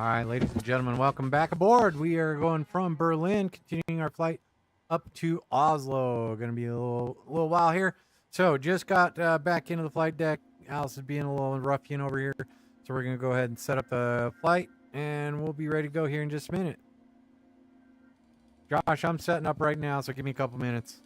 All right, ladies and gentlemen, welcome back aboard. We are going from Berlin, continuing our flight up to Oslo. Going to be a little while here. So just got back into the flight deck. Alice is being a little ruffian over here. So we're going to go ahead and set up the flight, and we'll be ready to go here in just a minute. Josh, I'm setting up right now, so give me a couple minutes.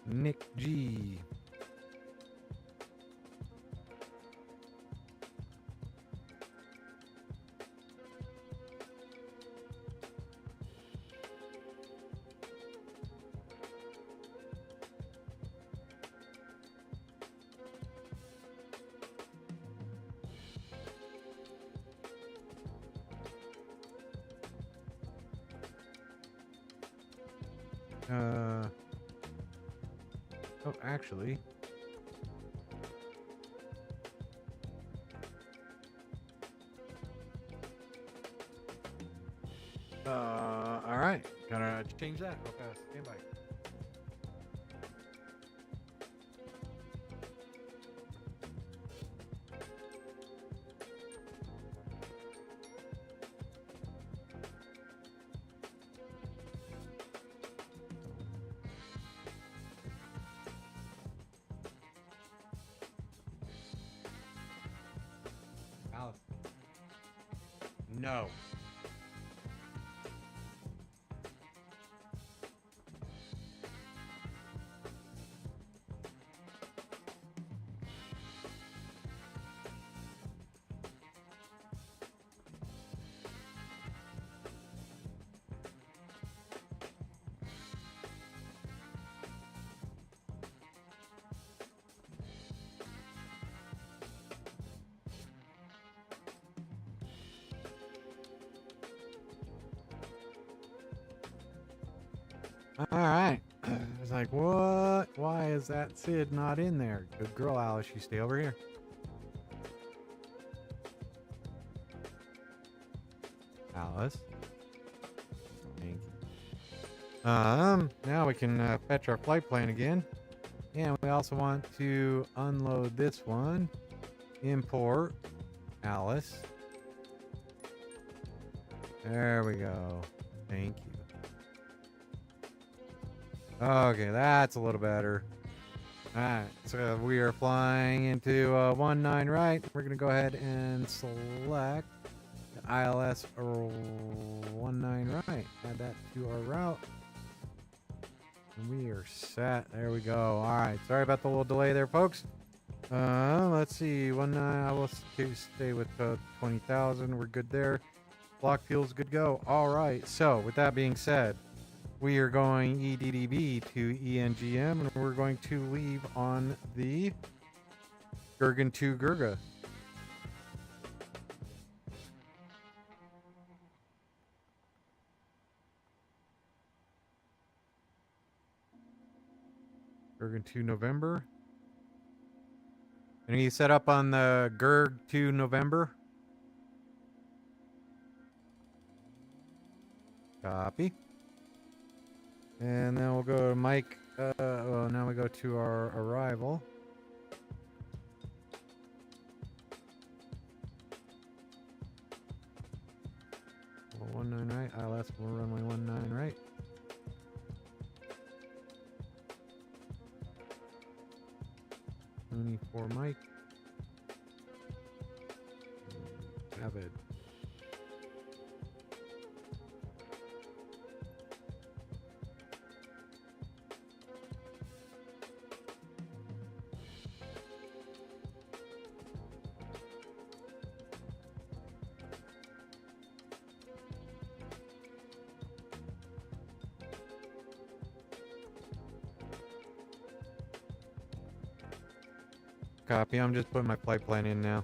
Nick G. Oh, actually. All right. Gotta change that. Okay, stand by. Alice. No. All right. I was like, what? Why is that Sid not in there? Good girl, Alice. You stay over here. Alice. Thank you. Now we can fetch our flight plan again. And we also want to unload this one. Import Alice. There we go. Thank you. Okay, that's a little better. Alright, so we are flying into 19 right. We're going to go ahead and select the ILS 19 right. Add that to our route. And we are set. There we go. Alright, sorry about the little delay there, folks. Let's see. 19, I will stay with 20,000. We're good there. Block fuel's good to go. Alright, so with that being said, we are going EDDB to ENGM, and we're going to leave on the Gurgen to Gurga. Gurgen to November. And you set up on the Gurg to November? Copy. And then we'll go to Mike. Well, now we go to our arrival. Well, 19 right. ILS will runway 19 right. Mooney for Mike. Avid. Copy. I'm just putting my flight plan in now.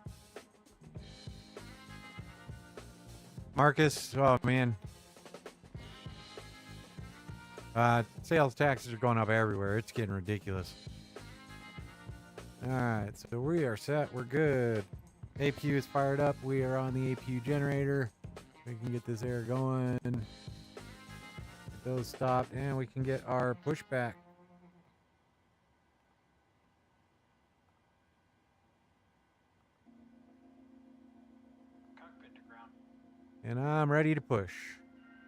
Marcus, oh man. Sales taxes are going up everywhere. It's getting ridiculous. Alright, so we are set. We're good. APU is fired up. We are on the APU generator. We can get this air going. Get those stopped, and we can get our pushback. Cockpit to ground. And I'm ready to push.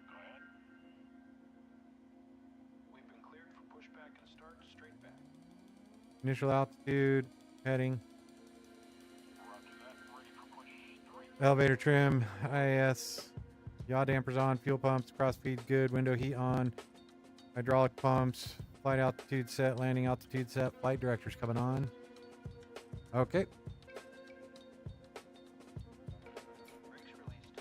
Go ahead. We've been cleared for pushback and start straight back. Initial altitude, heading. Roger that. Ready for push 3. Elevator trim, IAS. Yaw dampers on, fuel pumps, cross feed good, window heat on. Hydraulic pumps, flight altitude set, landing altitude set, flight directors coming on. Okay. Brakes released.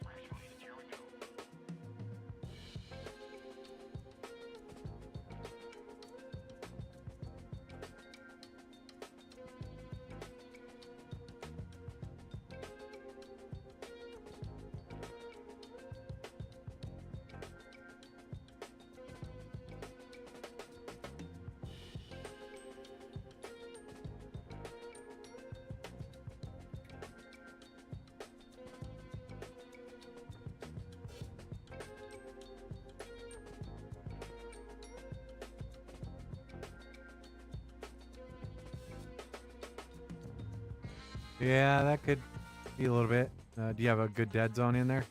Brakes released. Here we go. Yeah, that could be a little bit. Do you have a good dead zone in there?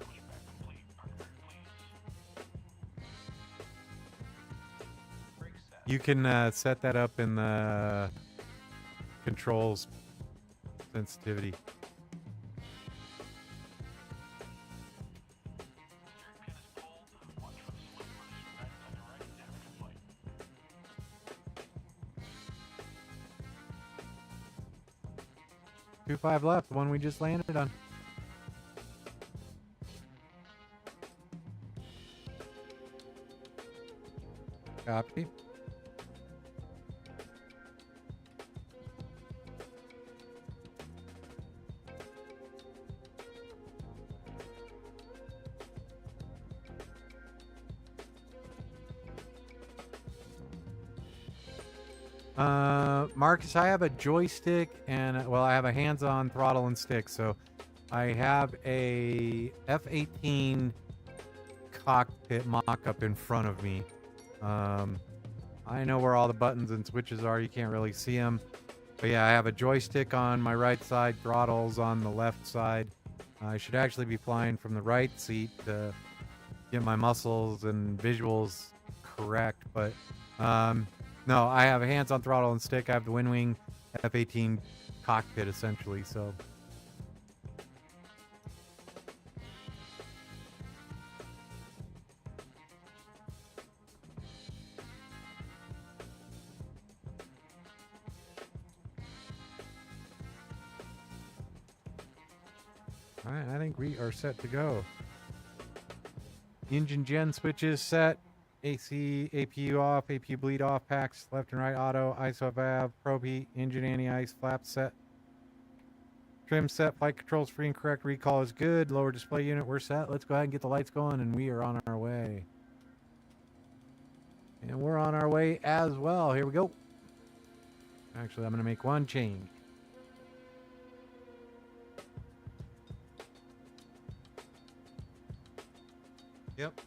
Pushback complete. Artillery, please. Brakes set. You can set that up in the controls sensitivity. Steering pin is pulled. Watch for the slippers. Back to the right. After flight. 2-5 left, the one we just landed on. Copy. Marcus, I have a joystick and, well, I have a hands-on throttle and stick. So I have a F-18 cockpit mock-up in front of me. I know where all the buttons and switches are. You can't really see them. But yeah, I have a joystick on my right side, throttles on the left side. I should actually be flying from the right seat to get my muscles and visuals correct. But no, I have a hands-on throttle and stick. I have the WinWing F-18 cockpit, essentially, so... Alright, I think we are set to go. Engine gen switches set. AC, APU off, APU bleed off, packs left and right auto, ISO valve, probe heat, engine anti-ice, flap set. Trim set, flight controls free and correct, recall is good, lower display unit, we're set. Let's go ahead and get the lights going, and we are on our way. And we're on our way as well. Here we go. Actually, I'm going to make one change. Yep.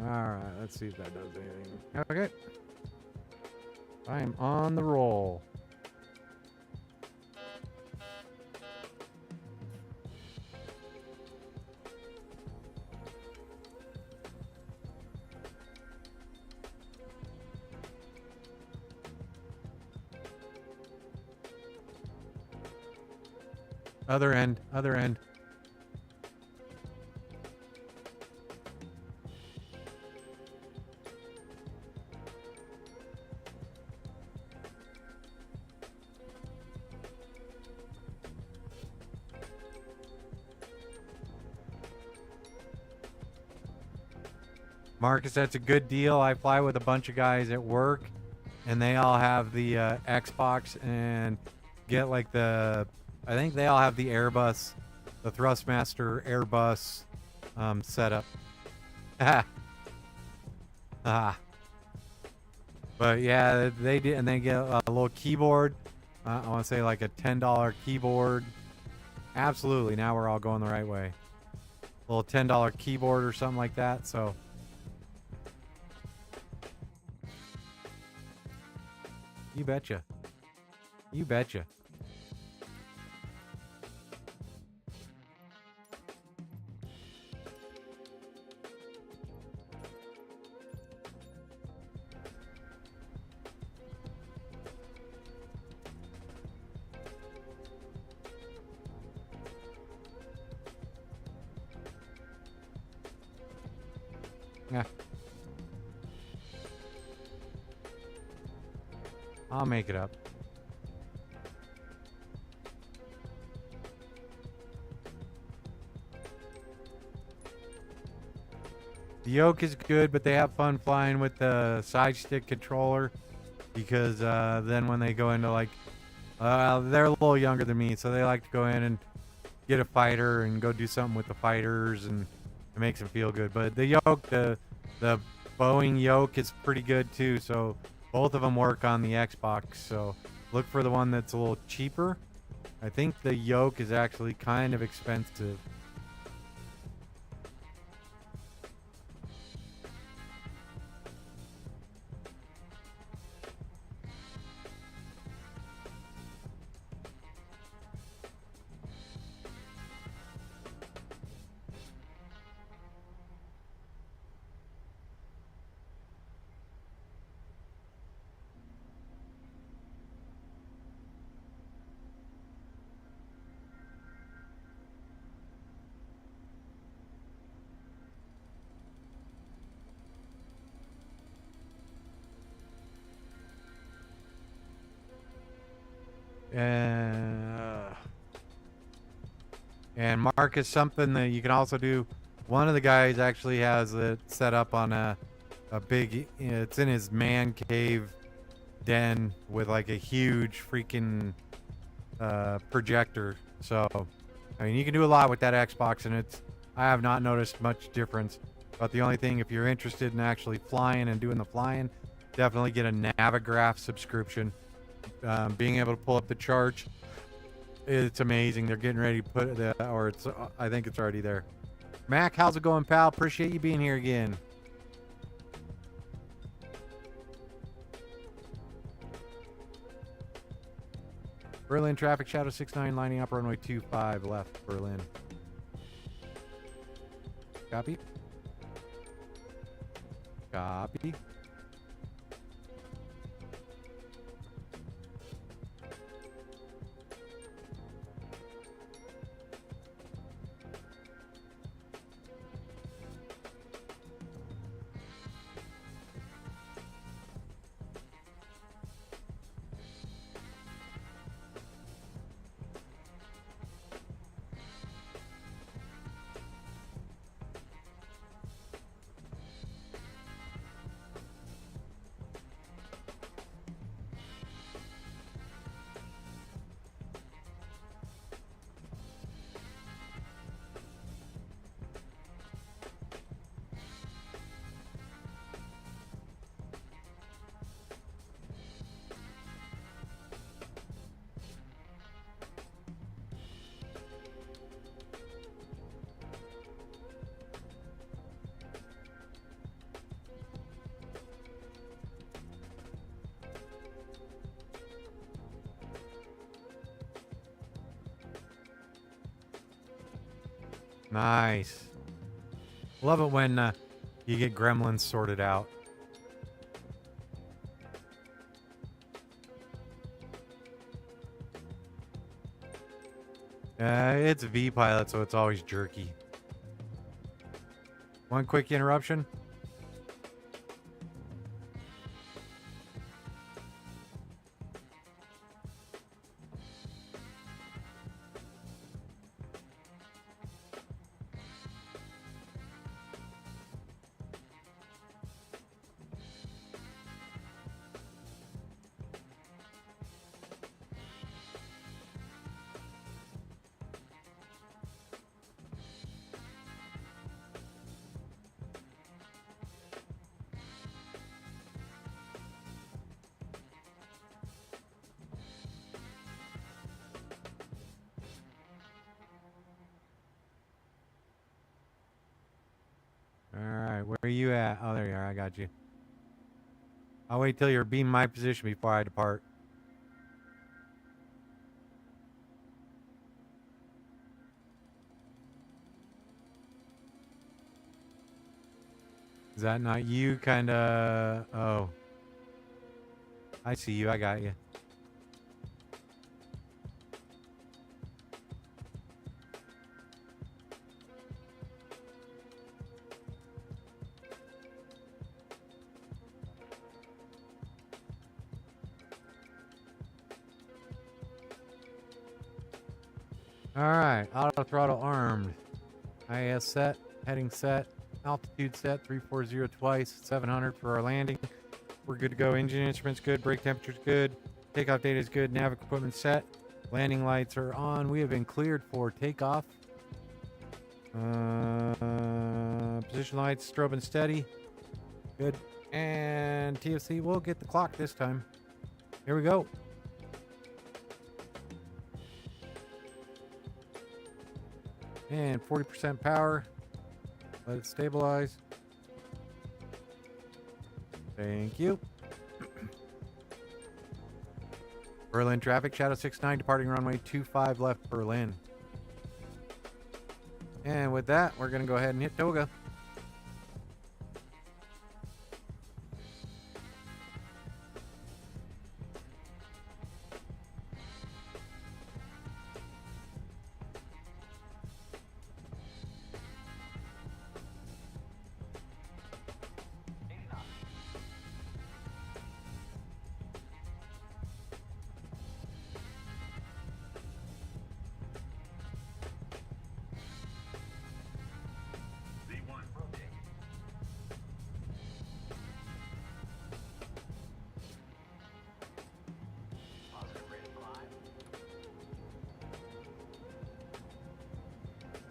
Alright, let's see if that does anything. Okay. I am on the roll. Other end, other end. Marcus, that's a good deal. I fly with a bunch of guys at work, and they all have the Xbox and get like the, I think they all have the Airbus, the Thrustmaster Airbus setup. Ah. But yeah, they did, and they get a little keyboard. I want to say like a $10 keyboard. Absolutely, now we're all going the right way. A little $10 keyboard or something like that. So. You betcha. You betcha. Yeah. I'll make it up. The yoke is good, but they have fun flying with the side stick controller because then when they go into like, they're a little younger than me, so they like to go in and get a fighter and go do something with the fighters, and it makes them feel good. But the yoke, the Boeing yoke is pretty good too, so both of them work on the Xbox. So look for the one that's a little cheaper. I think the yoke is actually kind of expensive. And Marcus, something that you can also do. One of the guys actually has it set up on a big. It's in his man cave den with like a huge freaking projector. So, I mean, you can do a lot with that Xbox, and I have not noticed much difference. But the only thing, if you're interested in actually flying and doing the flying, definitely get a Navigraph subscription. Being able to pull up the charts, it's amazing. They're getting ready to put it, I think it's already there. Mac, how's it going, pal? Appreciate you being here again. Berlin traffic, Shadow 69 lining up runway 25 left, Berlin. Copy. Copy. Nice. Love it when you get gremlins sorted out. It's vPilot, so it's always jerky. One quick interruption. at? Oh, there you are. I got you. I'll wait till you're beam my position before I depart. Is that not you? Kind of. Oh. I see you. I got you. Alright, auto throttle armed. IS set, heading set, altitude set, 340 twice, 700 for our landing. We're good to go. Engine instruments good, brake temperature's good, takeoff data is good, nav equipment set, landing lights are on. We have been cleared for takeoff. Position lights strobing steady. Good. And TFC will get the clock this time. Here we go. And 40% power. Let it stabilize. Thank you. Berlin traffic, Shadow 69, departing runway 25 left, Berlin. And with that, we're going to go ahead and hit Toga.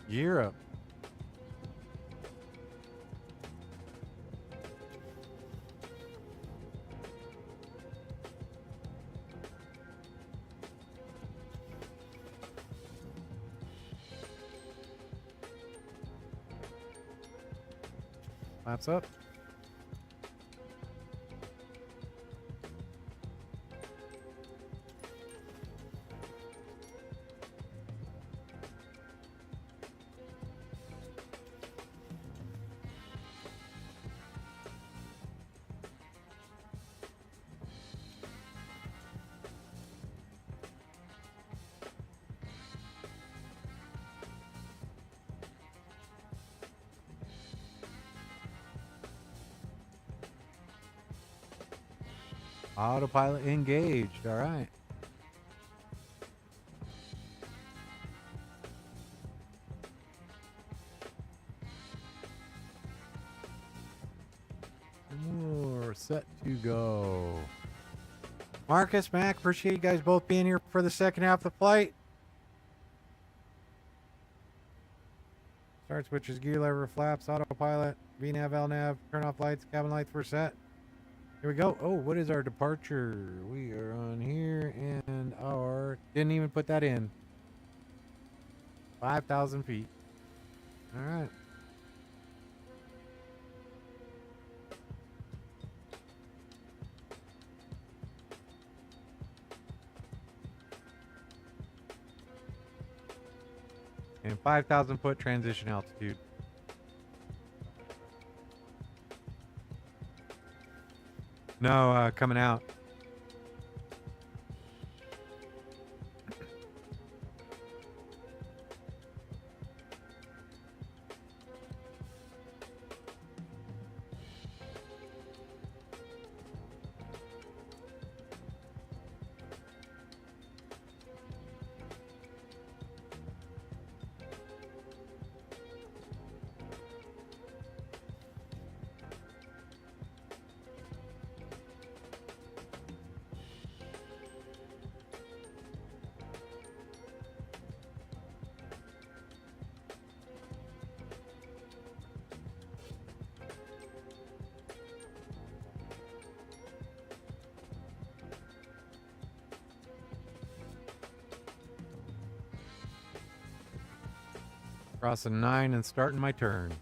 Gear up. Flaps up. Autopilot engaged. All right. We're set to go. Marcus, Mac, appreciate you guys both being here for the second half of the flight. Start switches, gear lever, flaps, autopilot, VNav, LNav, turn off lights, cabin lights were set. Here we go. Oh, what is our departure? We are on here and our... Didn't even put that in. 5,000 feet. All right. And 5,000 foot transition altitude. No, coming out. Crossing 9 and starting my turn.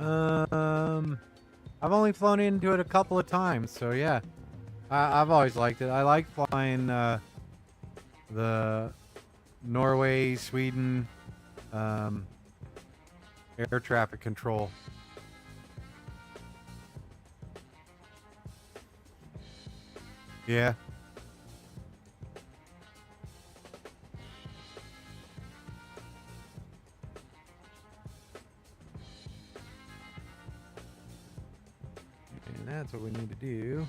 I've only flown into it a couple of times, so yeah. I've always liked it. I like flying the Norway, Sweden, air traffic control. Yeah. And that's what we need to do.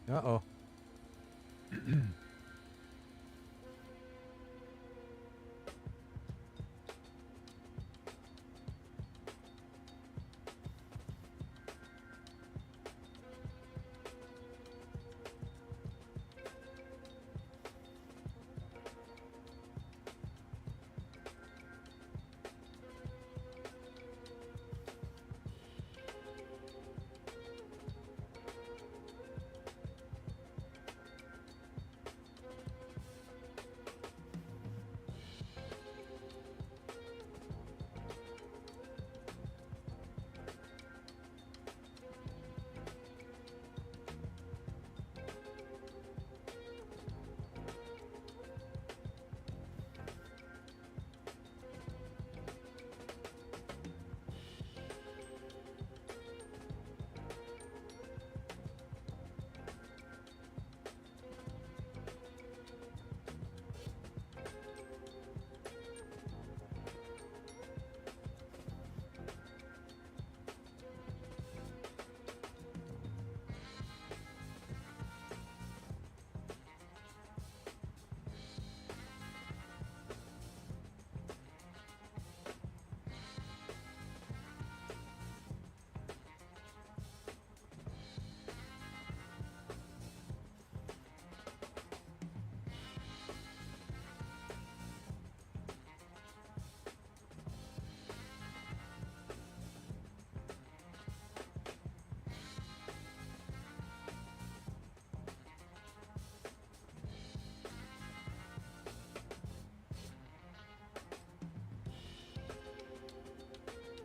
Uh-oh.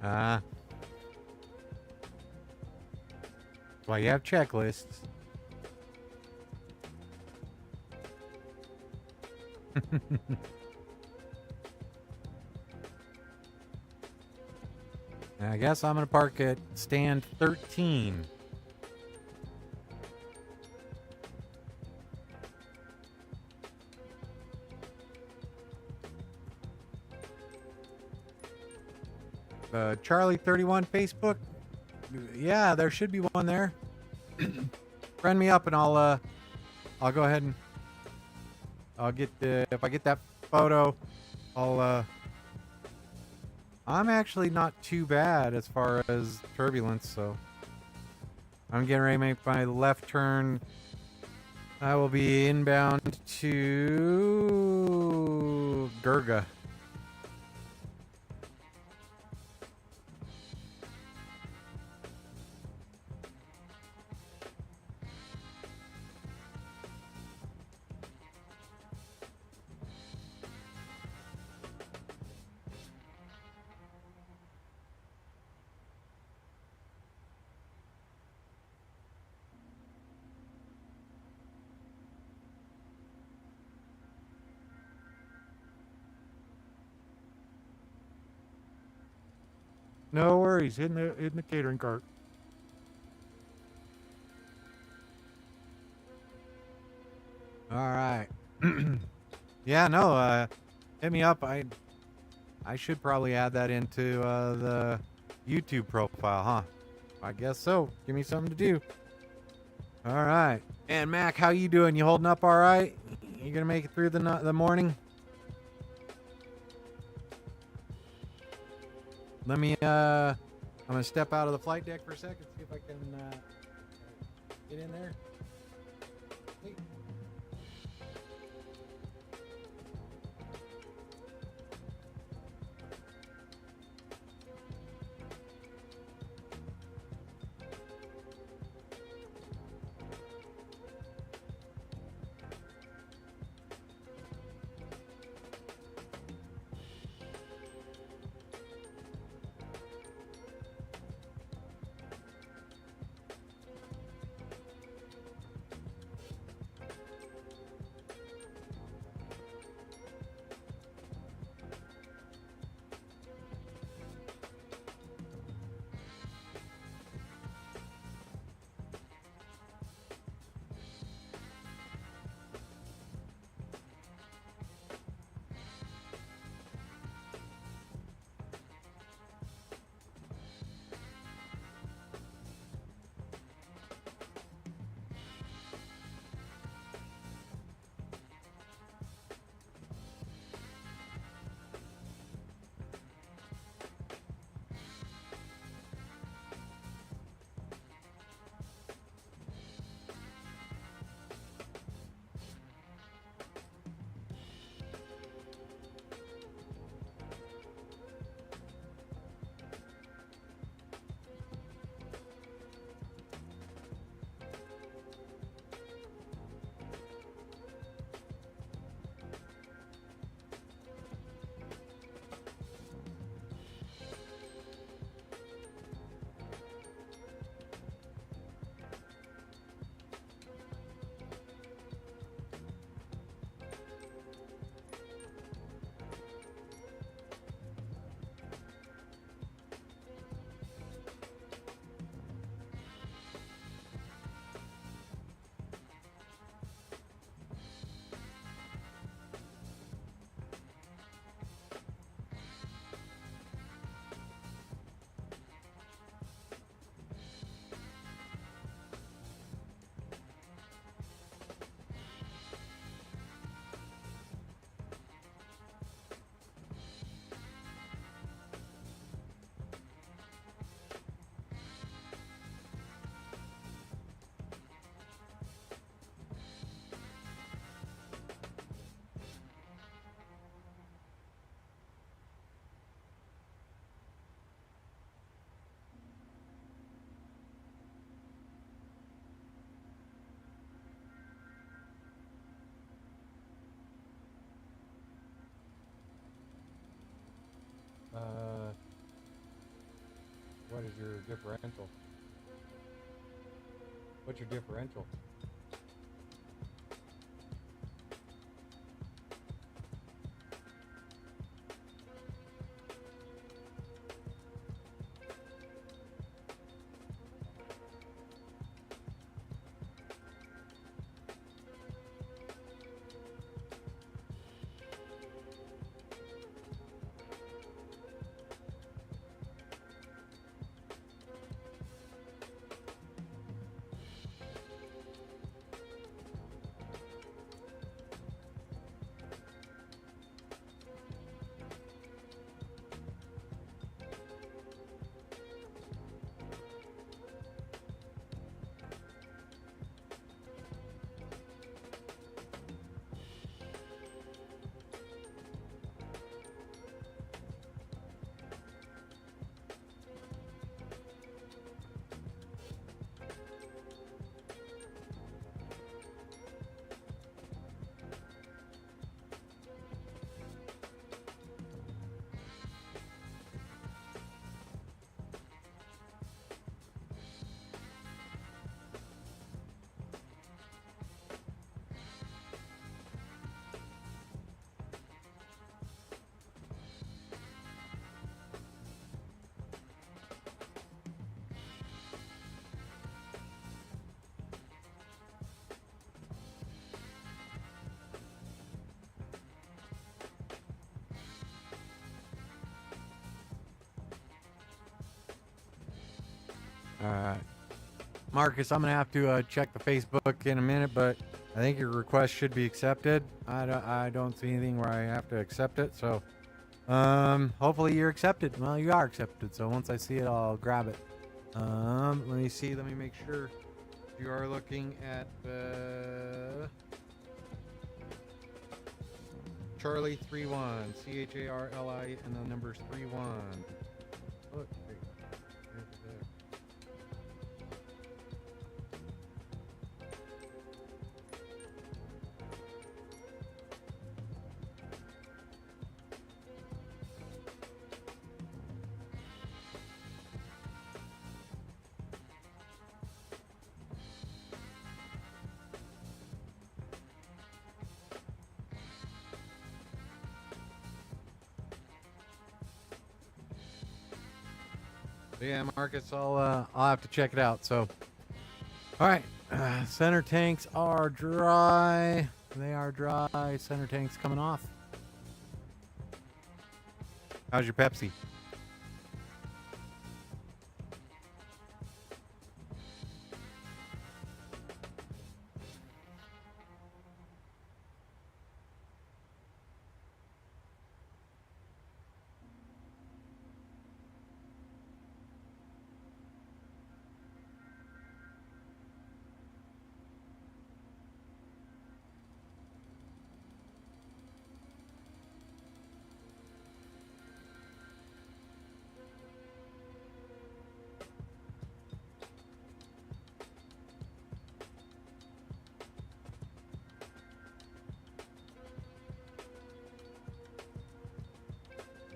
That's why you have checklists. I guess I'm going to park at stand 13. Charlie 31 Facebook. Yeah, there should be one there. Friend me up and I'll go ahead and I'll get if I get that photo, I'm actually not too bad as far as turbulence, so I'm getting ready to make my left turn. I will be inbound to Gurga. No worries, in the catering cart. All right. Yeah, no, hit me up. I should probably add that into the YouTube profile, huh? I guess so. Give me something to do. All right. And Mac, how you doing? You holding up all right? You gonna make it through the morning? Let me I'm gonna step out of the flight deck for a second, see if I can Get in there. Hey. What is your differential? What's your differential? All right. Marcus, I'm going to have to check the Facebook in a minute, but I think your request should be accepted. I don't see anything where I have to accept it, so hopefully you're accepted. Well, you are accepted, so once I see it, I'll grab it. Let me see. Let me make sure You are looking at Charlie 31, CHARLI, and the numbers 31. Look, wait, there's the- Yeah, Marcus, I'll have to check it out. So, all right, center tanks are dry. They are dry. Center tanks coming off. How's your Pepsi?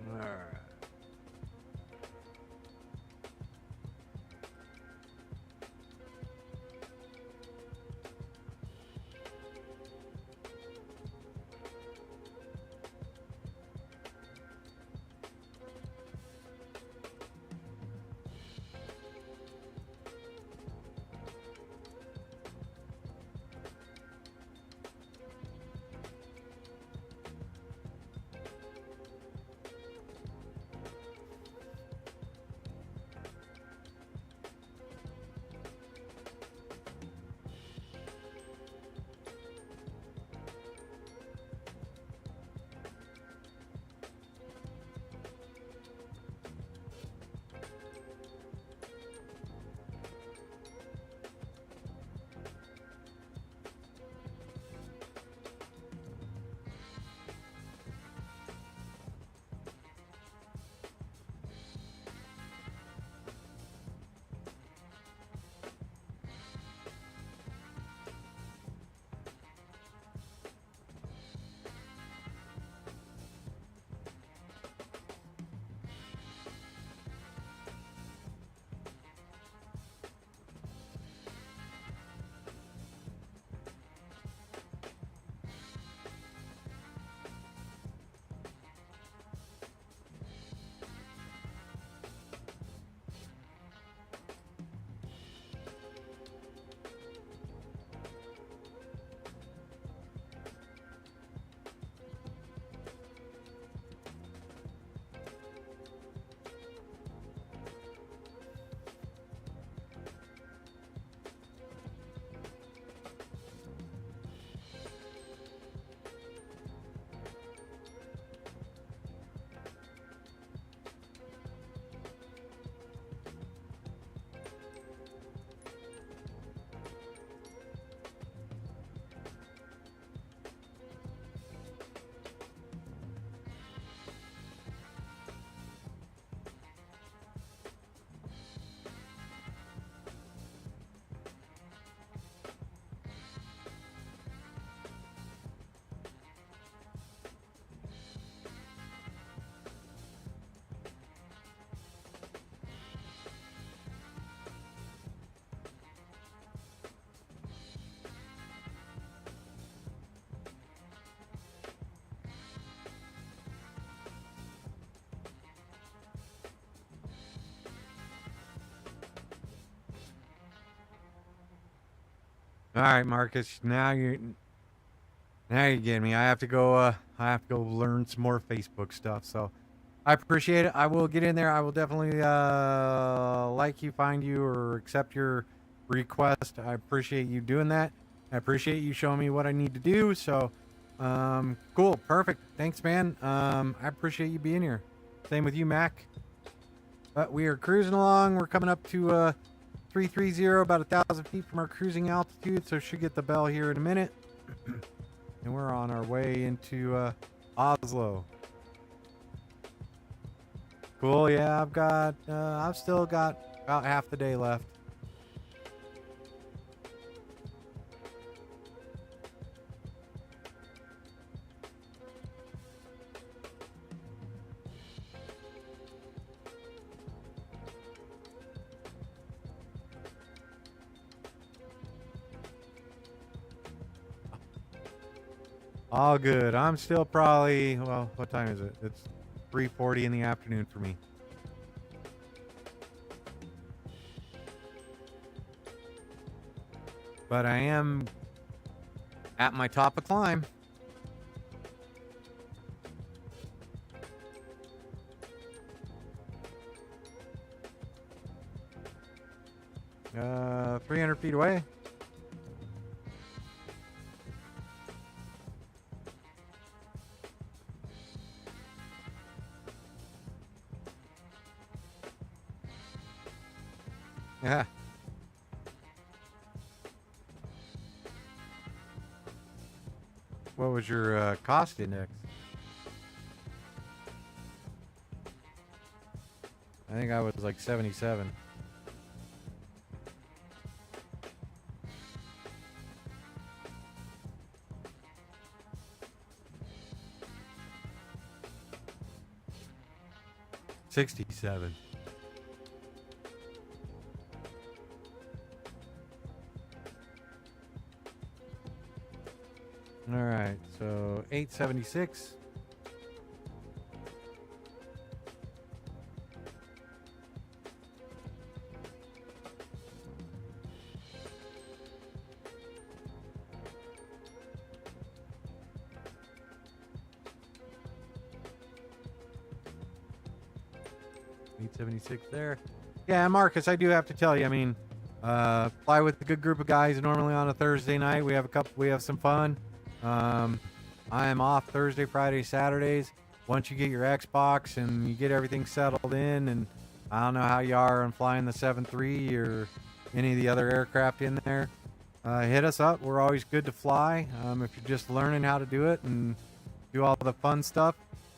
All right. All right, Marcus. Now you're getting me. I have to go. I have to go learn some more Facebook stuff. So I appreciate it. I will get in there. I will definitely like you, find you, or accept your request. I appreciate you doing that. I appreciate you showing me what I need to do. So, cool, perfect. Thanks, man. I appreciate you being here. Same with you, Mac. But we are cruising along. We're coming up to 330, about 1,000 feet from our cruising altitude, so should get the bell here in a minute. And we're on our way into Oslo. Cool, yeah, I've still got about half the day left. All good. I'm still probably, well, what time is it? It's 3:40 in the afternoon for me. But I am at my top of climb. Uh, 300 feet away. Yeah. What was your cost index? I think I was like 77. $67. All right, so 876. There. Yeah, Marcus, I do have to tell you, I mean, fly with a good group of guys normally on a Thursday night. We have some fun. I am off Thursday, Friday, Saturdays. Once you get your Xbox and you get everything settled in, and I don't know how you are on flying the 7.3 or any of the other aircraft in there, hit us up. We're always good to fly. If you're just learning how to do it and do all the fun stuff,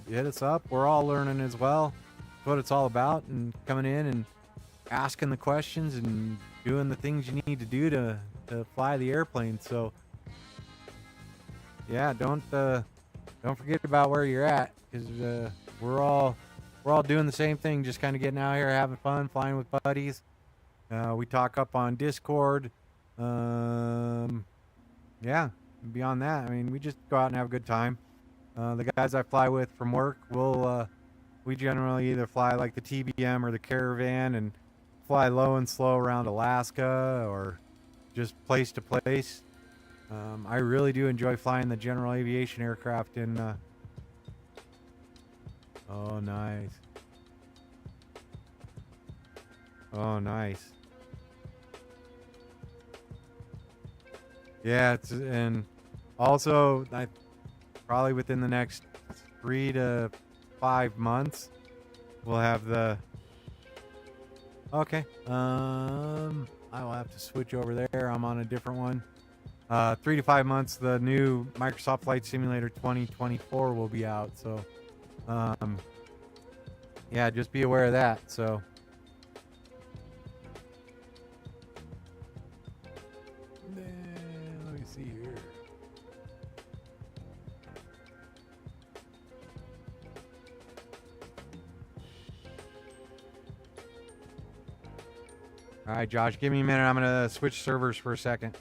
hit us up. We're all learning as well. That's what it's all about, and coming in and asking the questions and doing the things you need to do to fly the airplane. So yeah, don't forget about where you're at, because we're all doing the same thing, just kind of getting out here, having fun, flying with buddies. We talk up on Discord. Yeah, beyond that, I mean, we just go out and have a good time. The guys I fly with from work, we generally either fly like the TBM or the Caravan and fly low and slow around Alaska or just place to place. I really do enjoy flying the general aviation aircraft in. Oh, nice. Oh, nice. Yeah, and also probably within the next 3 to 5 months, we'll have the. Okay. I will have to switch over there. I'm on a different one. 3 to 5 months, the new Microsoft Flight Simulator 2024 will be out. So, yeah, just be aware of that. So, let me see here. All right, Josh, give me a minute. I'm going to switch servers for a second.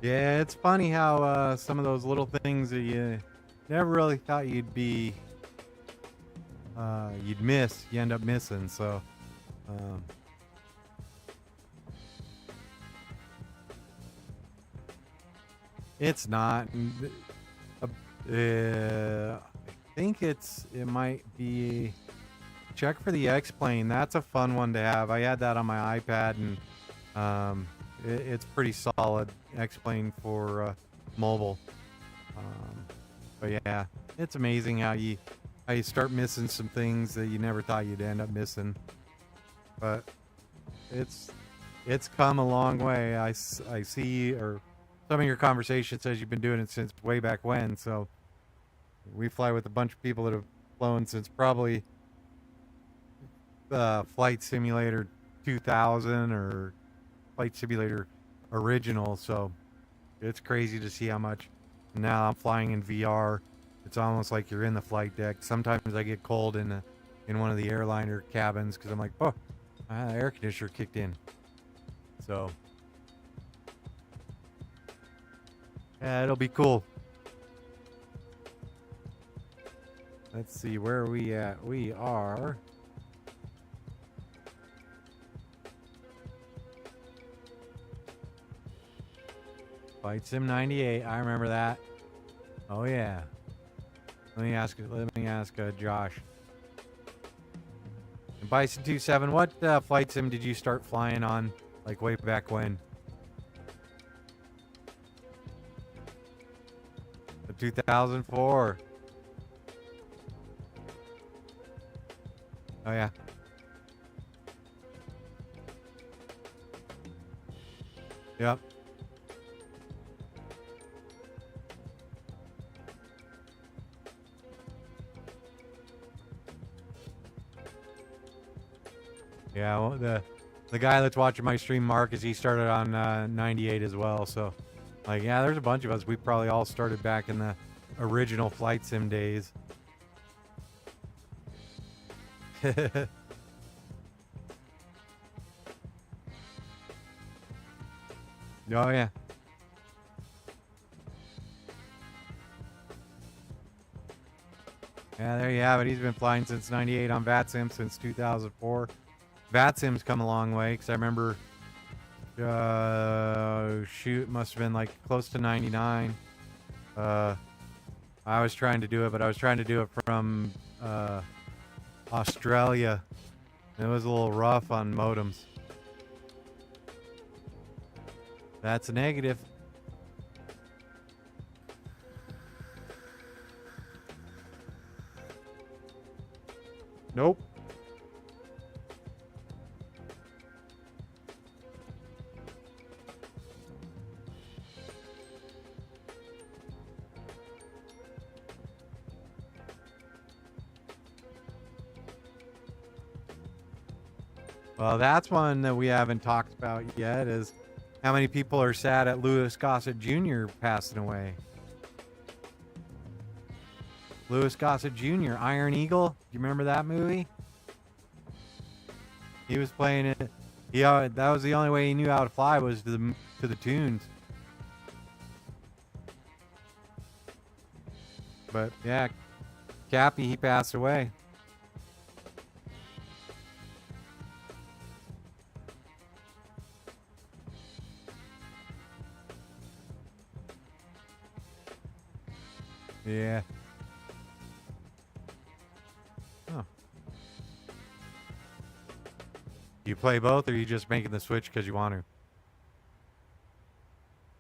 Yeah, it's funny how some of those little things that you never really thought you'd miss, you end up missing. So, um, it's not. I think it might be. Check for the X-Plane. That's a fun one to have. I had that on my iPad, and it's pretty solid. X-Plane for mobile. But yeah, it's amazing how you start missing some things that you never thought you'd end up missing. But it's come a long way. I see, or some of your conversation says you've been doing it since way back when. So we fly with a bunch of people that have flown since probably Flight Simulator 2000 or Flight Simulator original. So it's crazy to see how much. Now I'm flying in VR. It's almost like you're in the flight deck. Sometimes I get cold in one of the airliner cabins because I'm like, oh, the air conditioner kicked in. So yeah, it'll be cool. Let's see, where are we at? We are Flight Sim 98. I remember that. Oh yeah. Let me ask Josh. And Bison 27, what flight sim did you start flying on, like way back when? The 2004. Oh yeah. Yep. Yeah, well, the guy that's watching my stream, Marcus, he started on 98 as well. So, like, yeah, there's a bunch of us. We probably all started back in the original flight sim days. Oh yeah. Yeah, there you have it. He's been flying since 98 on VATSIM since 2004. VATSIM's come a long way because I remember, shoot, it must have been like close to 99. I was trying to do it, but I was trying to do it from Australia. It was a little rough on modems. That's a negative. Nope. Well, that's one that we haven't talked about yet, is how many people are sad at Louis Gossett Jr. passing away. Louis Gossett Jr., Iron Eagle. Do you remember that movie? He was playing it. Yeah, that was the only way he knew how to fly, was to the tunes. But yeah, Cappy, he passed away. Yeah. Oh. You play both, or are you just making the switch because you want to?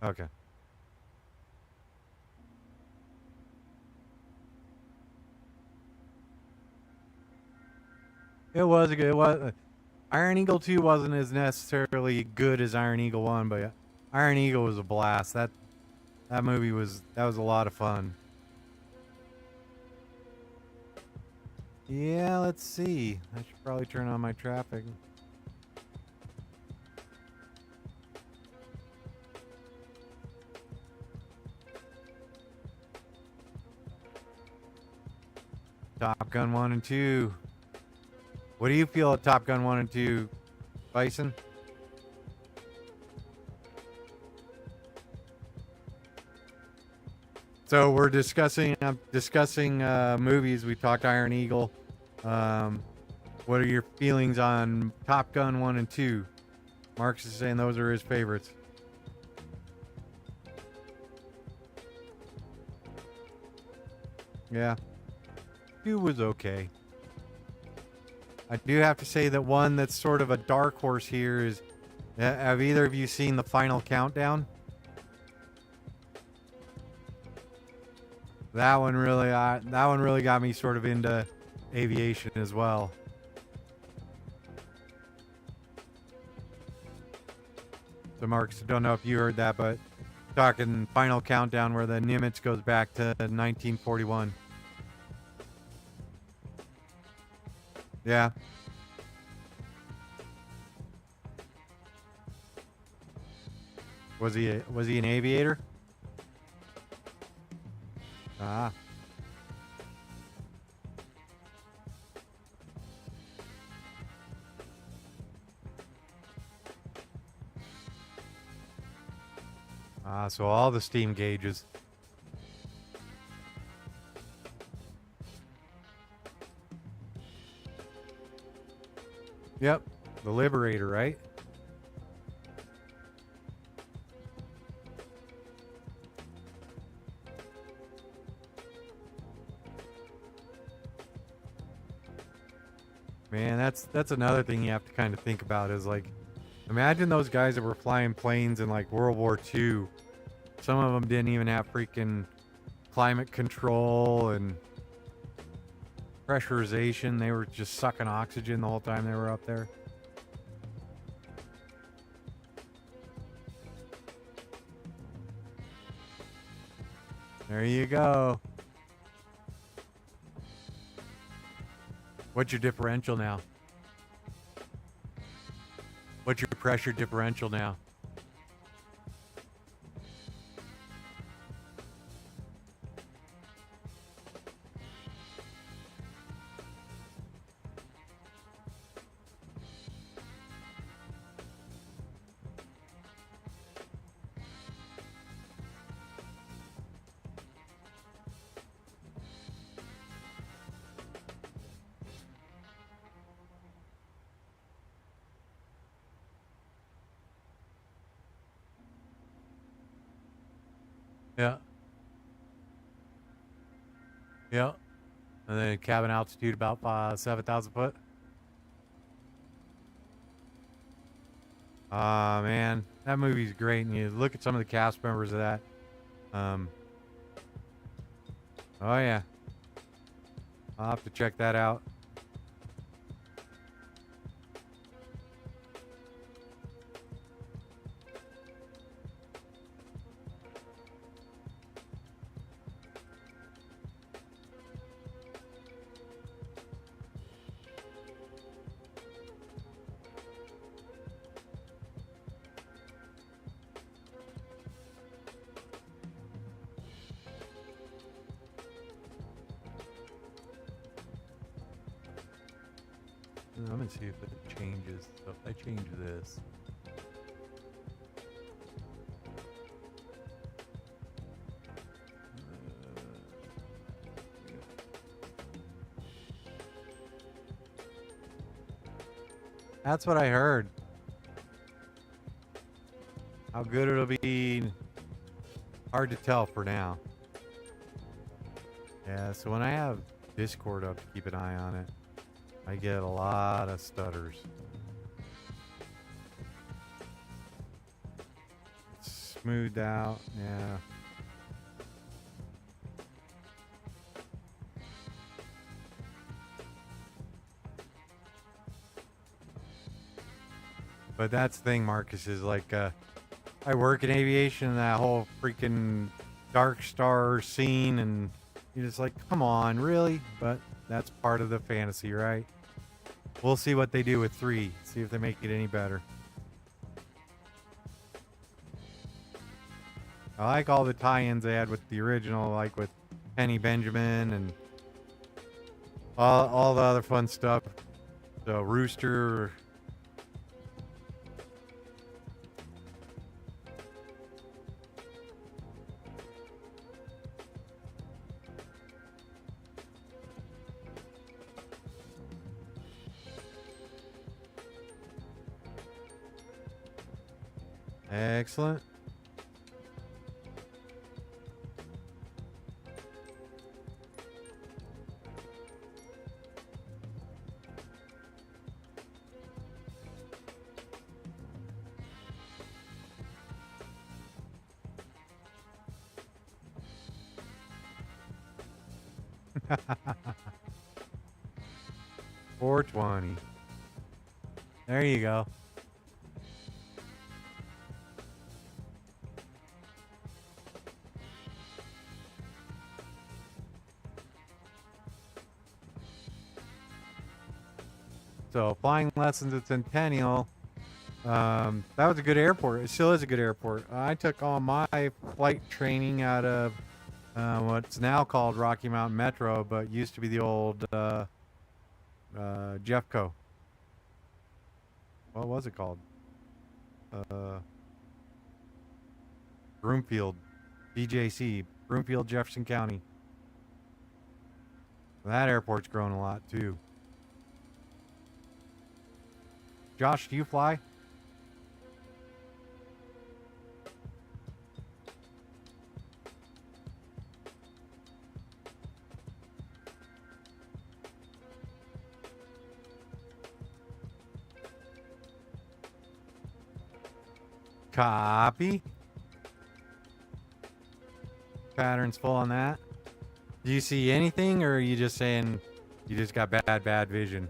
Okay. It was a good. It was. Iron Eagle 2 wasn't as necessarily good as Iron Eagle 1, but Iron Eagle was a blast. That movie was a lot of fun. Yeah, let's see. I should probably turn on my traffic. Top Gun 1 and 2. What do you feel at Top Gun 1 and 2, Bison? So we're discussing movies. We talked Iron Eagle. What are your feelings on Top Gun 1 and 2? Marcus is saying those are his favorites. Yeah. 2 was okay. I do have to say that one that's sort of a dark horse here is, have either of you seen The Final Countdown? That one really got me sort of into aviation as well. So Marcus, I don't know if you heard that, but talking Final Countdown where the Nimitz goes back to 1941. Yeah. Was he an aviator? Ah. So all the steam gauges. Yep, the Liberator, right? Man, that's another thing you have to kind of think about is like, imagine those guys that were flying planes in like World War II. Some of them didn't even have freaking climate control and pressurization. They were just sucking oxygen the whole time they were up there. There you go. What's your differential now? What's your pressure differential now? Yeah. Yeah. And then cabin altitude about 7,000 foot. Man, that movie's great. And you look at some of the cast members of that. Oh yeah. I'll have to check that out. I'm gonna see if it changes. So if I change this. That's what I heard. How good it'll be, hard to tell for now. Yeah, so when I have Discord up to keep an eye on it, I get a lot of stutters. It's smoothed out, yeah. But that's the thing, Marcus, is like, I work in aviation and that whole freaking dark star scene, and you're just like, come on, really? But that's part of the fantasy, right? We'll see what they do with 3. See if they make it any better. I like all the tie-ins they had with the original, like with Penny Benjamin and all the other fun stuff. So Rooster. Excellent. $420. There you go. So flying lessons at Centennial. That was a good airport. It still is a good airport. I took all my flight training out of what's now called Rocky Mountain Metro, but used to be the old Jeffco. What was it called? Broomfield, BJC, Broomfield, Jefferson County. That airport's grown a lot too. Josh, do you fly? Copy. Pattern's full on that. Do you see anything, or are you just saying you just got bad vision?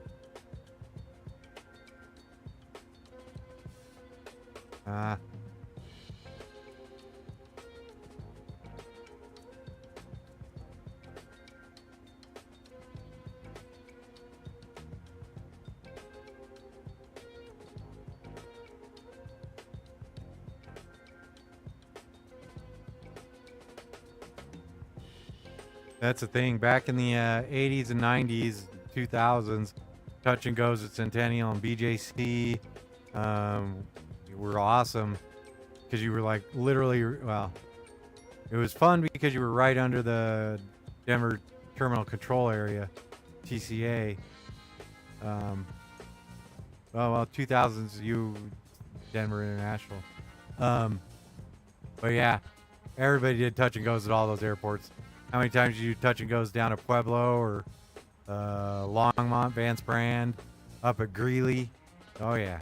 That's the thing. Back in the 80s and 90s, 2000s, touch and goes at Centennial and BJC were awesome because you were like literally, well, it was fun because you were right under the Denver Terminal Control Area, TCA. Well, 2000s, Denver International. But yeah, everybody did touch and goes at all those airports. How many times did you touch and goes down at Pueblo or Longmont, Vance Brand, up at Greeley? Oh, yeah.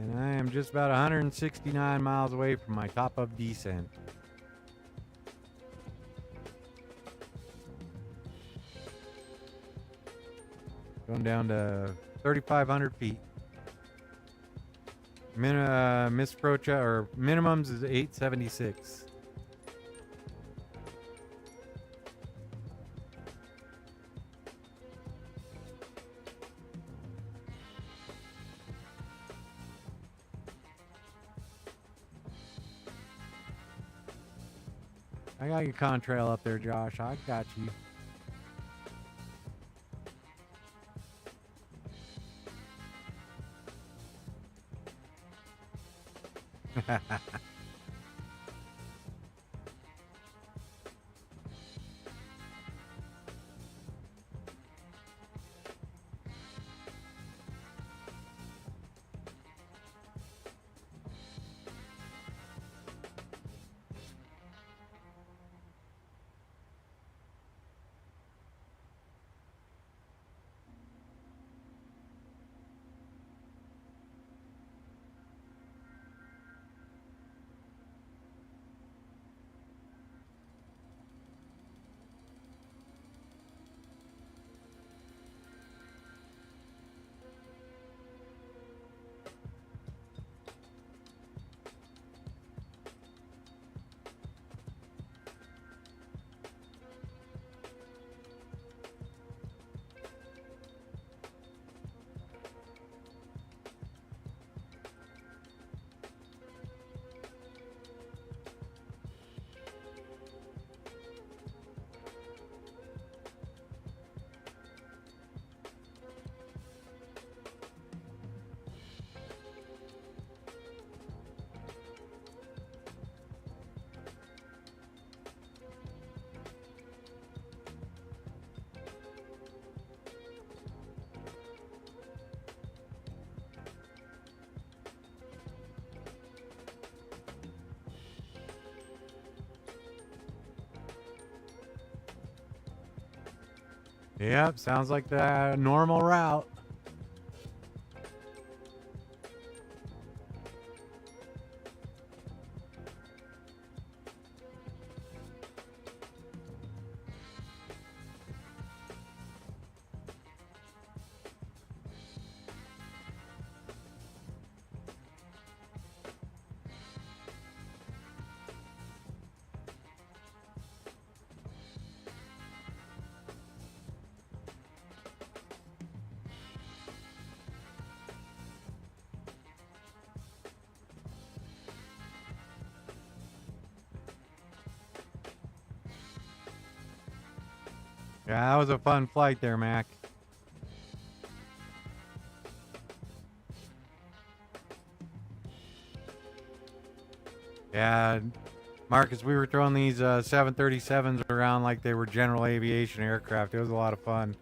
And I am just about 169 miles away from my top of descent. Going down to 3,500 feet. Misapproach or minimums is 876. I got your contrail up there, Josh. I got you. Yep, sounds like the normal route. Yeah, that was a fun flight there, Mac. Yeah, Marcus, we were throwing these 737s around like they were general aviation aircraft. It was a lot of fun.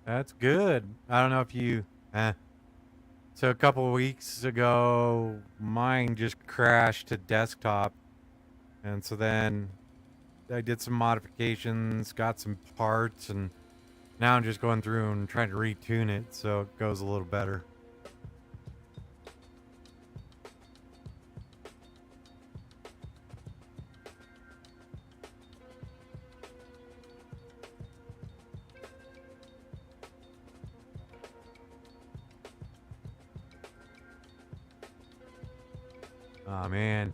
That's good. I don't know if you. So a couple of weeks ago, mine just crashed to desktop, and so then I did some modifications, got some parts, and now I'm just going through and trying to retune it so it goes a little better. Oh man,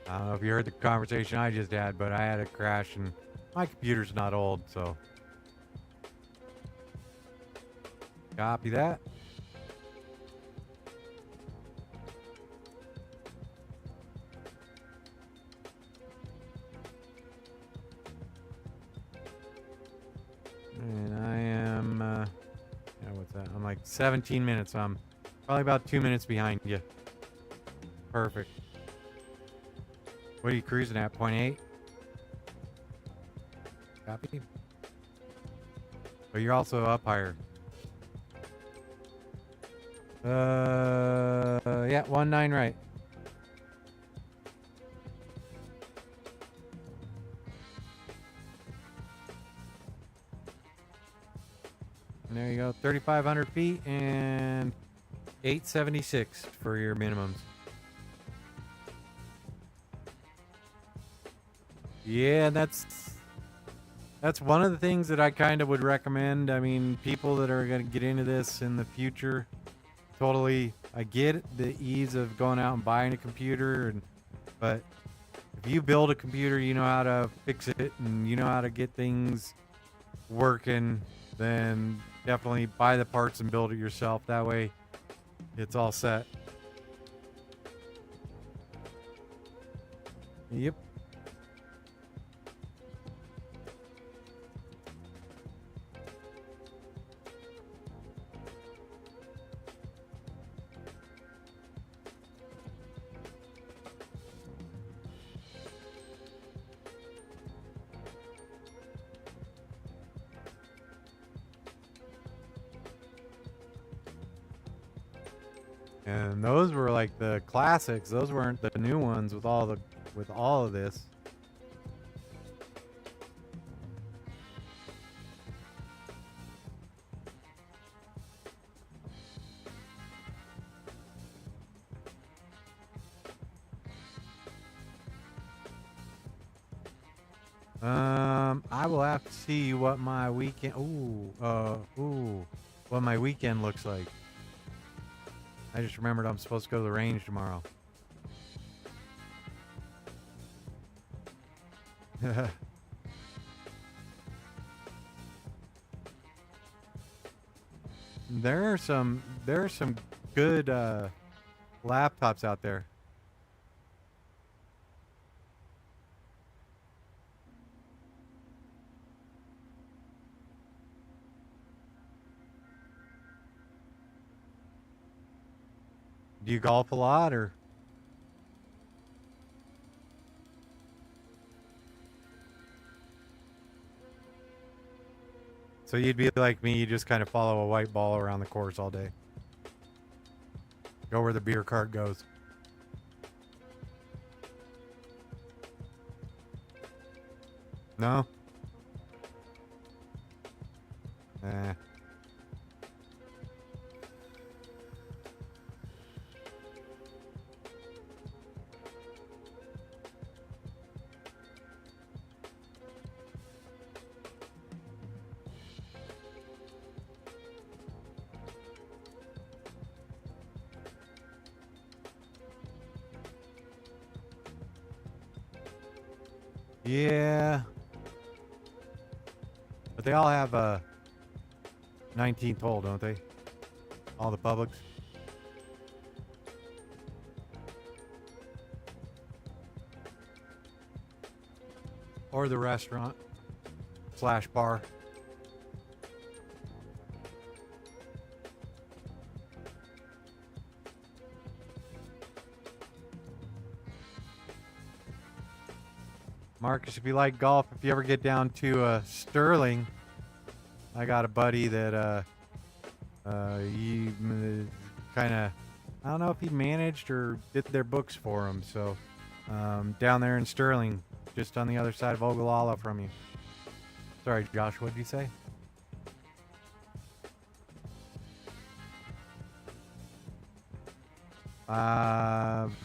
I don't know if you heard the conversation I just had, but I had a crash and my computer's not old, so copy that. And I am, yeah, what's that? I'm like 17 minutes. So I'm probably about 2 minutes behind you. Perfect. What are you cruising at? 0.8? Copy. But you're also up higher. Yeah, 1.9 right. And there you go, 3,500 feet and 876 for your minimums. Yeah, that's one of the things that I kind of would recommend. I mean, people that are going to get into this in the future, totally, I get the ease of going out and buying a computer, but if you build a computer, you know how to fix it and you know how to get things working, then definitely buy the parts and build it yourself. That way, it's all set. Yep. And those were like the classics. Those weren't the new ones with all of this. I will have to see what my weekend. What my weekend looks like. I just remembered I'm supposed to go to the range tomorrow. There are some good laptops out there. Do you golf a lot or? So you'd be like me, you just kind of follow a white ball around the course all day. Go where the beer cart goes. No? Eh. Yeah. But they all have a 19th hole, don't they? All the Publics. Or the restaurant / bar. Marcus, if you like golf, if you ever get down to Sterling, I got a buddy that he kind of, I don't know if he managed or did their books for him. So down there in Sterling, just on the other side of Ogallala from you. Sorry, Josh, what did you say?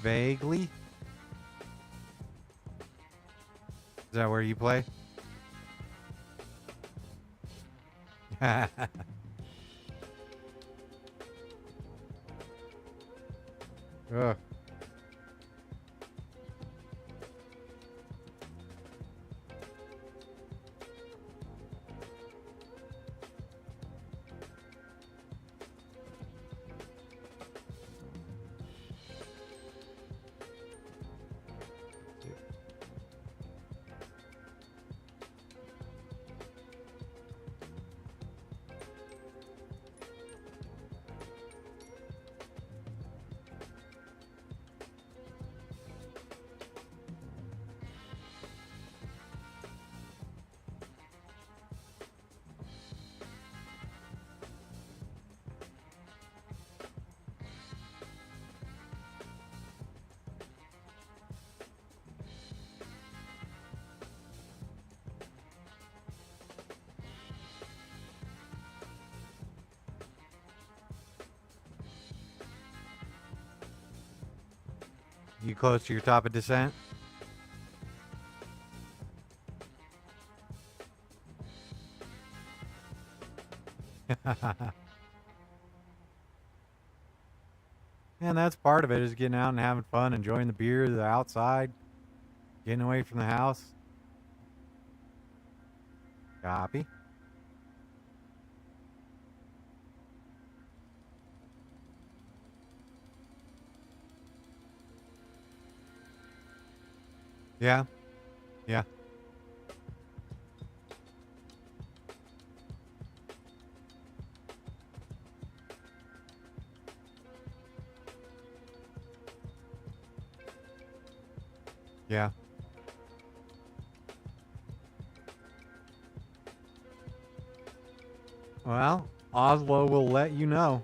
Vaguely. Is that where you play? Ugh. You close to your top of descent? And that's part of it, is getting out and having fun, enjoying the beer, the outside, getting away from the house. Copy. Yeah. Yeah. Yeah. Well, Oslo will let you know.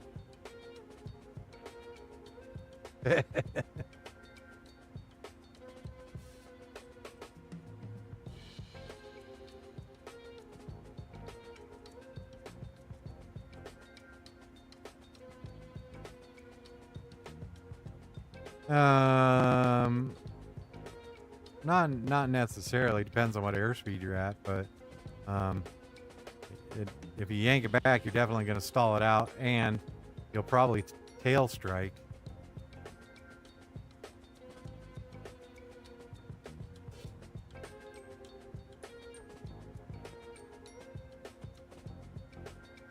Um, Not necessarily. Depends on what airspeed you're at, but if you yank it back, you're definitely going to stall it out, and you'll probably tail strike.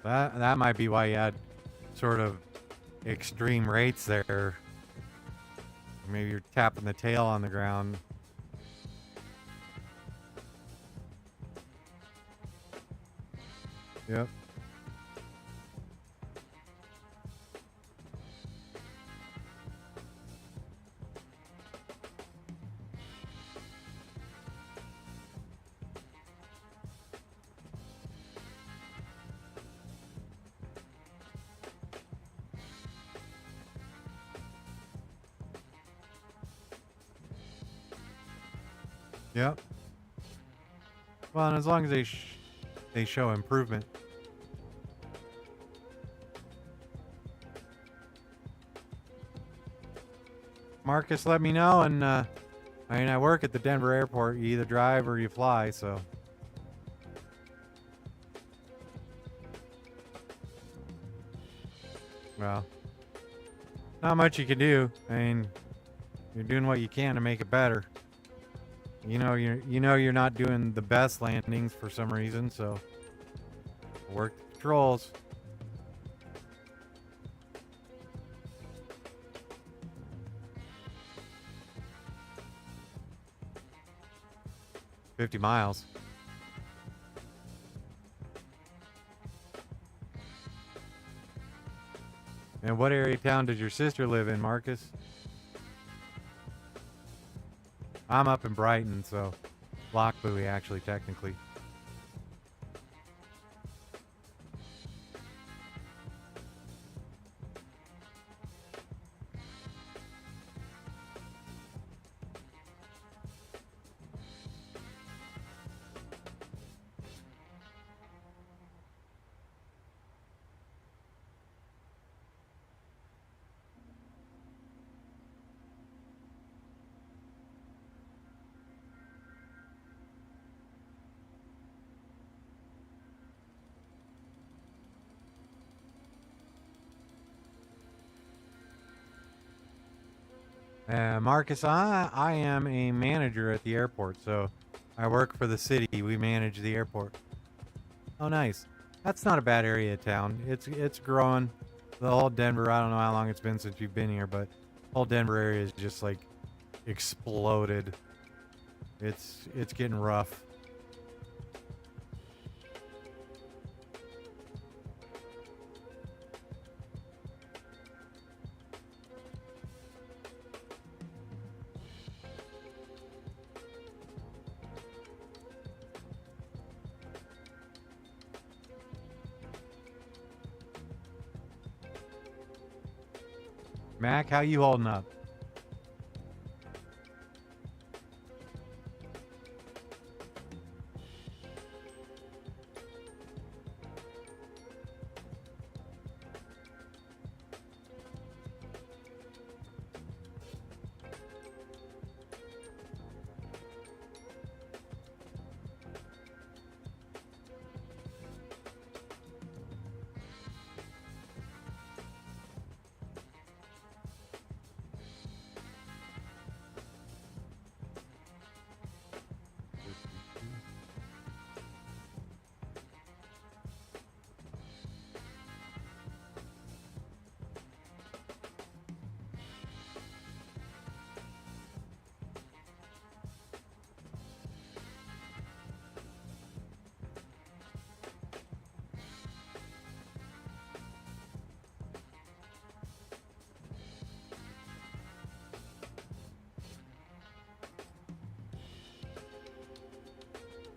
That might be why you had sort of extreme rates there. Maybe you're tapping the tail on the ground. Yep. Yep. Well, and as long as they show improvement. Marcus, let me know, and I mean, I work at the Denver airport. You either drive or you fly, so. Well, not much you can do. I mean, you're doing what you can to make it better. You know you're not doing the best landings for some reason, so work the controls. $50 miles. And what area of town does your sister live in, Marcus? I'm up in Brighton, so Lock Buoy, actually, technically. Marcus, I am a manager at the airport, so I work for the city. We manage the airport. Oh, nice. That's not a bad area of town. It's growing. The whole Denver, I don't know how long it's been since you've been here, but the whole Denver area is just like exploded. It's getting rough. Mac, how you holding up?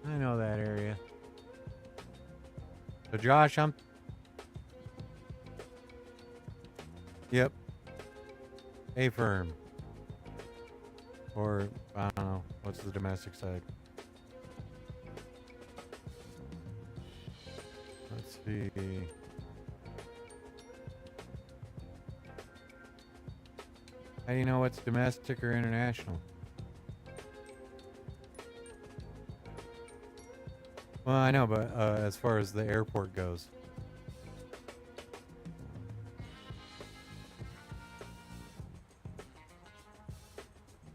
I know that area. So Josh, I'm... Yep. A-firm. Or, I don't know, what's the domestic side? Let's see. How do you know what's domestic or international? Well, I know, but as far as the airport goes.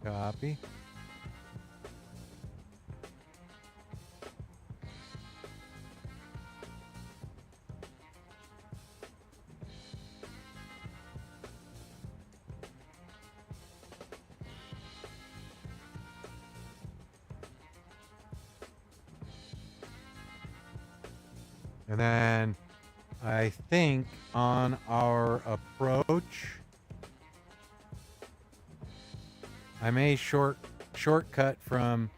Copy. And then I think on our approach, I may shortcut from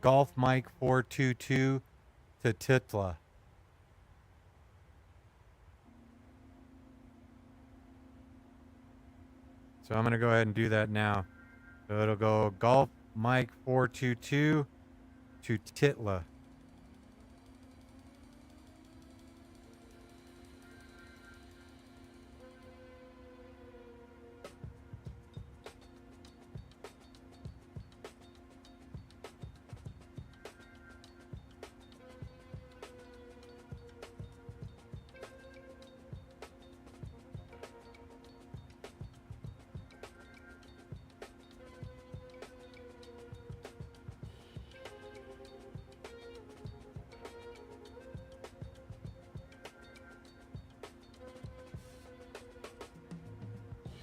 Golf Mike 422 to Titla. So I'm going to go ahead and do that now. So it'll go Golf Mike 422 to Titla.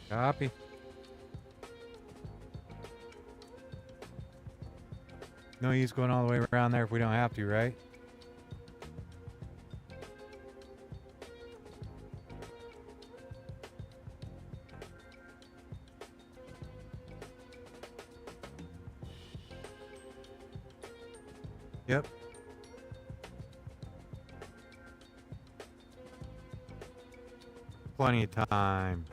Copy. No use going all the way around there if we don't have to, right? Yep. Plenty of time.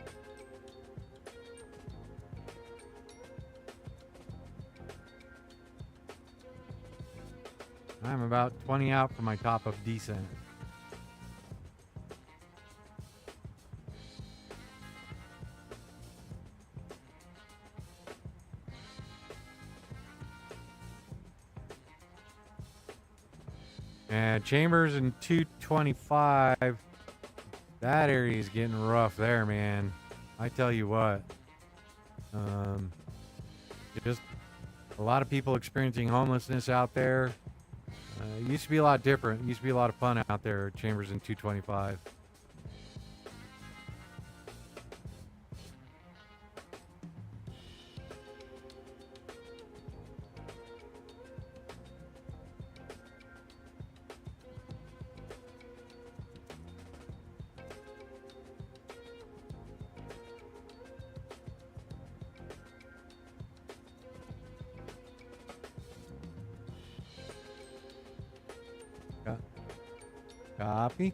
I'm about 20 out from my top of descent. And chambers in 225. That area is getting rough there, man. I tell you what. Just a lot of people experiencing homelessness out there. It used to be a lot different. It used to be a lot of fun out there, chambers in 225. Copy.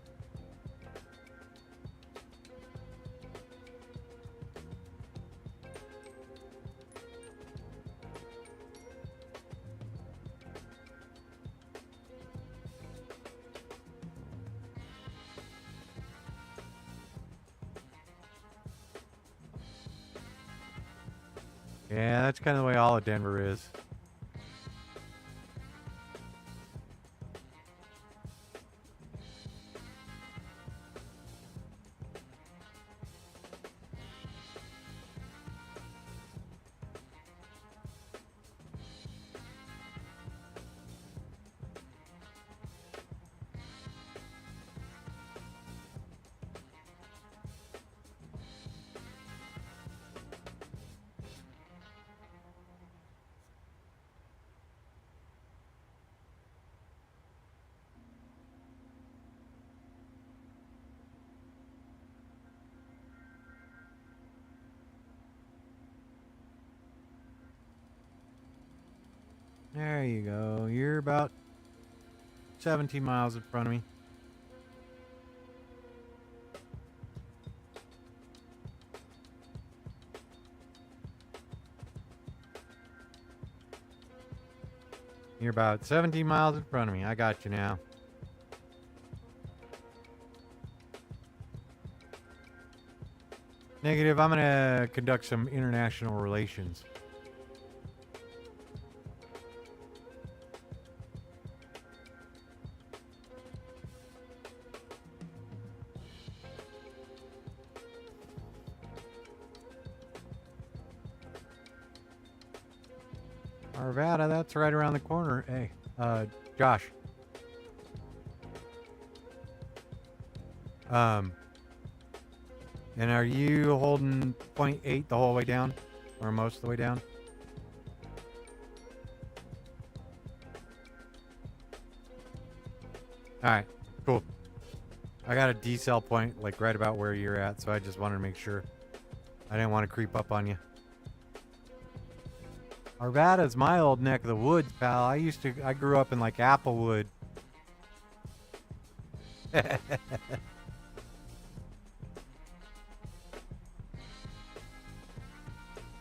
Yeah, that's kind of the way all of Denver is. There you go. You're about 17 miles in front of me. You're about 17 miles in front of me. I got you now. Negative. I'm going to conduct some international relations. Arvada, that's right around the corner. Hey, Josh. And are you holding 0.8 the whole way down? Or most of the way down? Alright, cool. I got a decel point, like, right about where you're at, so I just wanted to make sure. I didn't want to creep up on you. Arvada's my old neck of the woods, pal. I grew up in, like, Applewood.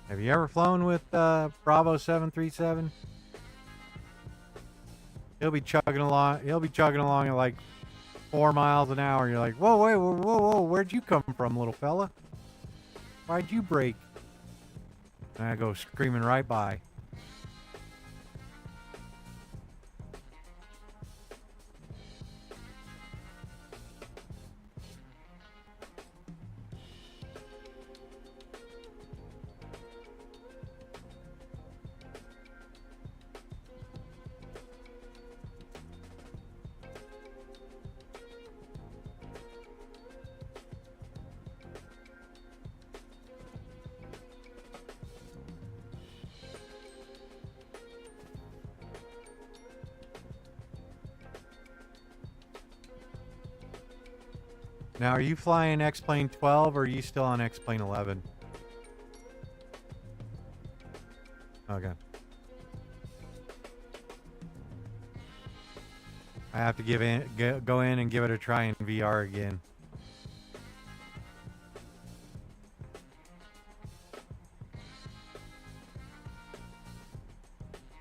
Have you ever flown with Bravo 737? He'll be chugging along at like 4 miles an hour. You're like, whoa, wait, whoa, where'd you come from, little fella? Why'd you break? And I go screaming right by. Now, are you flying X-Plane 12 or are you still on X-Plane 11? Okay. I have to go in and give it a try in VR again.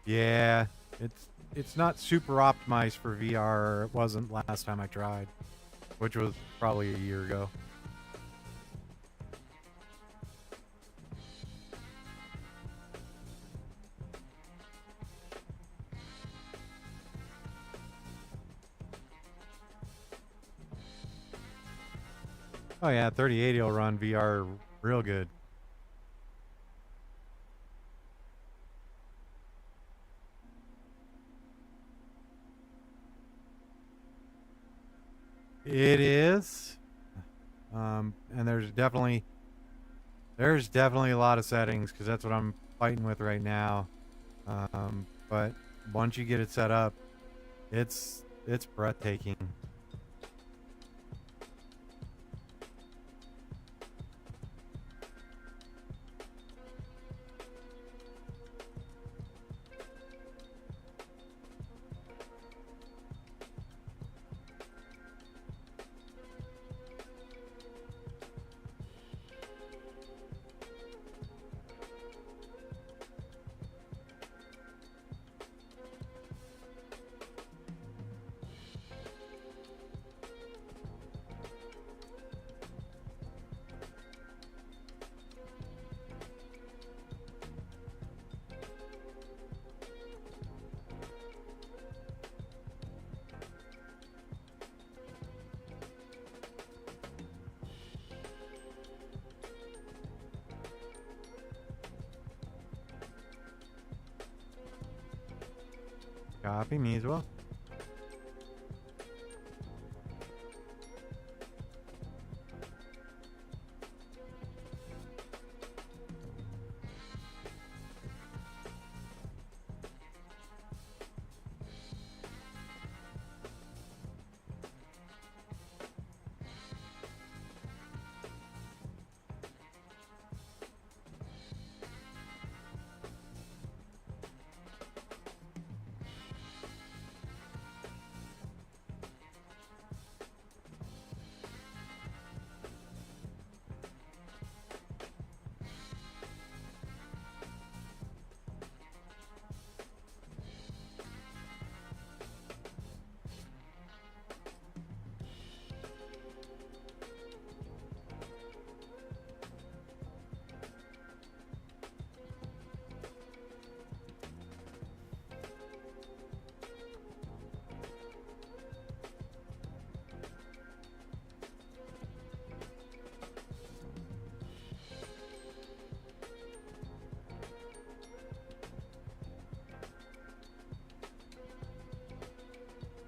Yeah, it's not super optimized for VR. It wasn't last time I tried, which was probably a year ago. Oh yeah, 3080 will run VR real good. It is. And there's definitely a lot of settings because that's what I'm fighting with right now. But once you get it set up, it's breathtaking. Copy, me as well.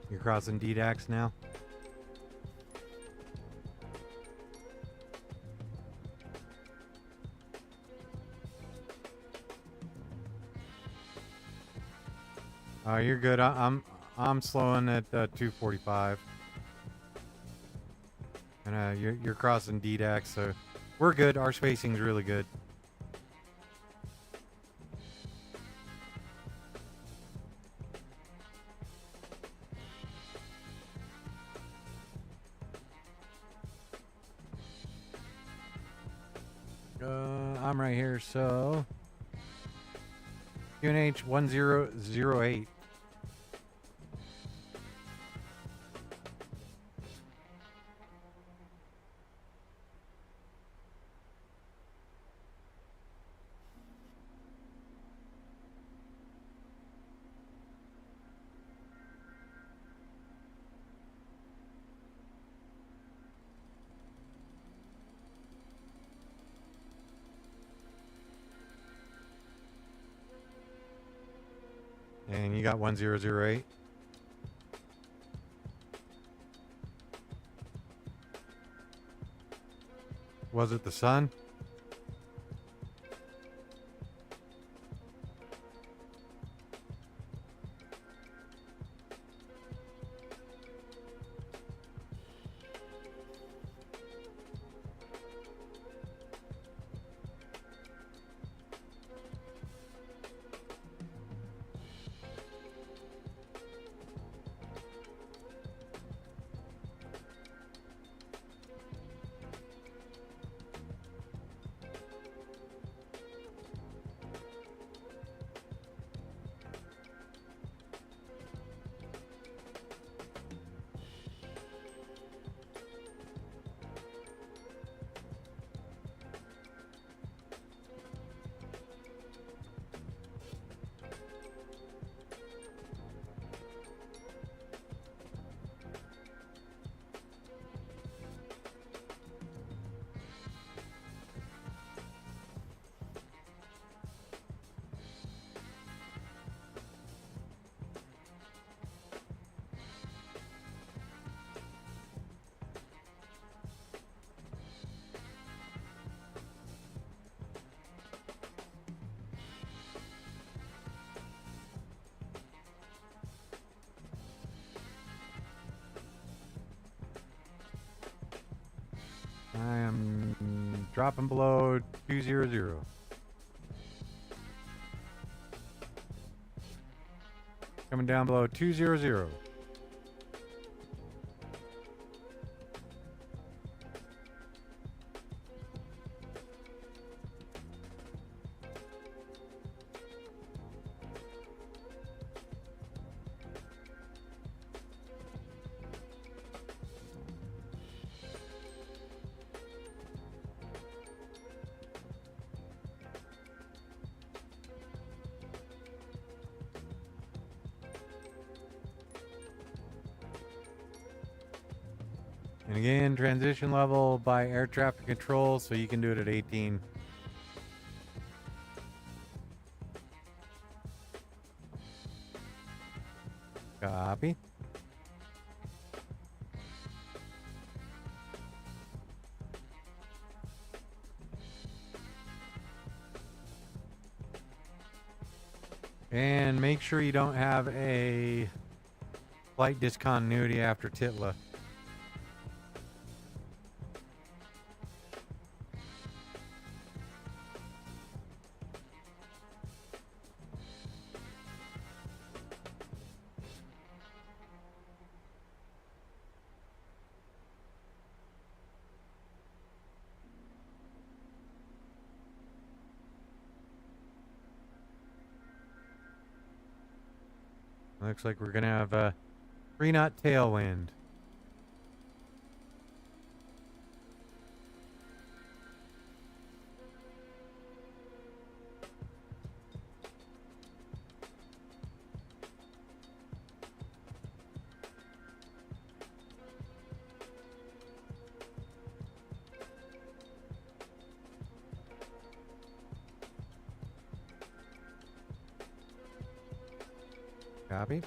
You're crossing DDAX now? You're good. I'm slowing at 245. And you're crossing DDAX, so we're good. Our spacing's really good. I'm right here, so QNH 1008. And you got 1008. Was it the sun? I am dropping below 200. Coming down below 200. And again, transition level by air traffic control, so you can do it at 18. Copy. And make sure you don't have a flight discontinuity after Titla. Looks like we're going to have a 3-knot tailwind. Copy.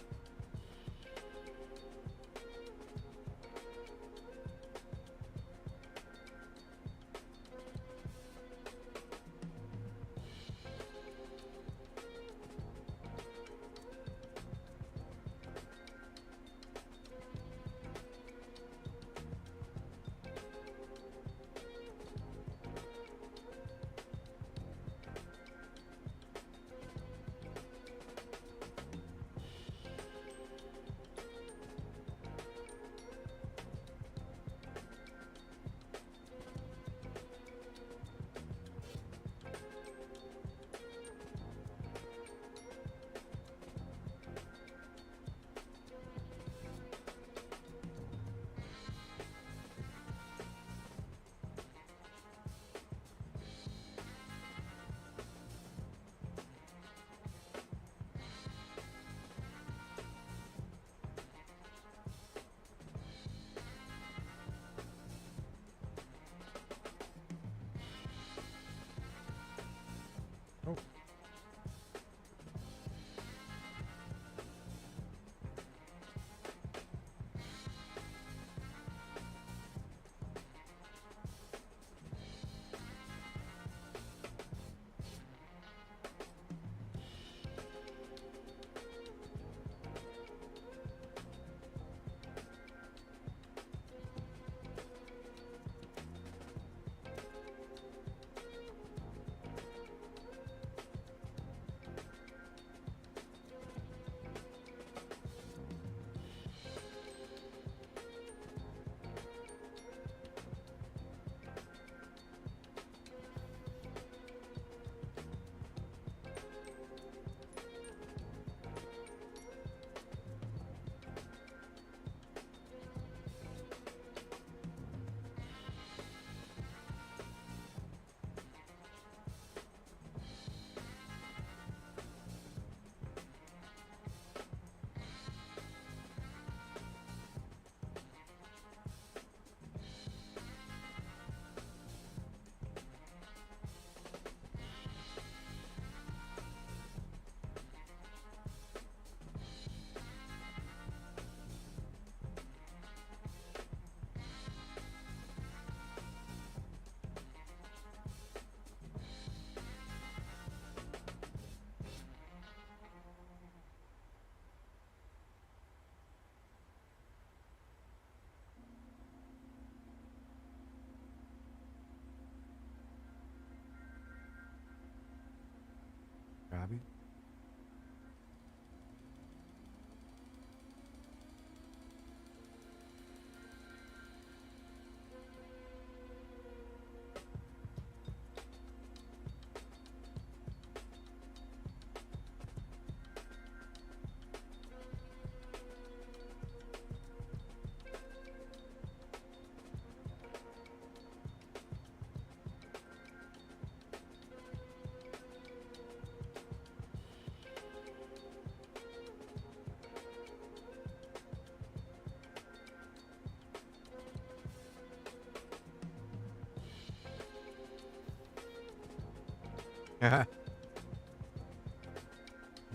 You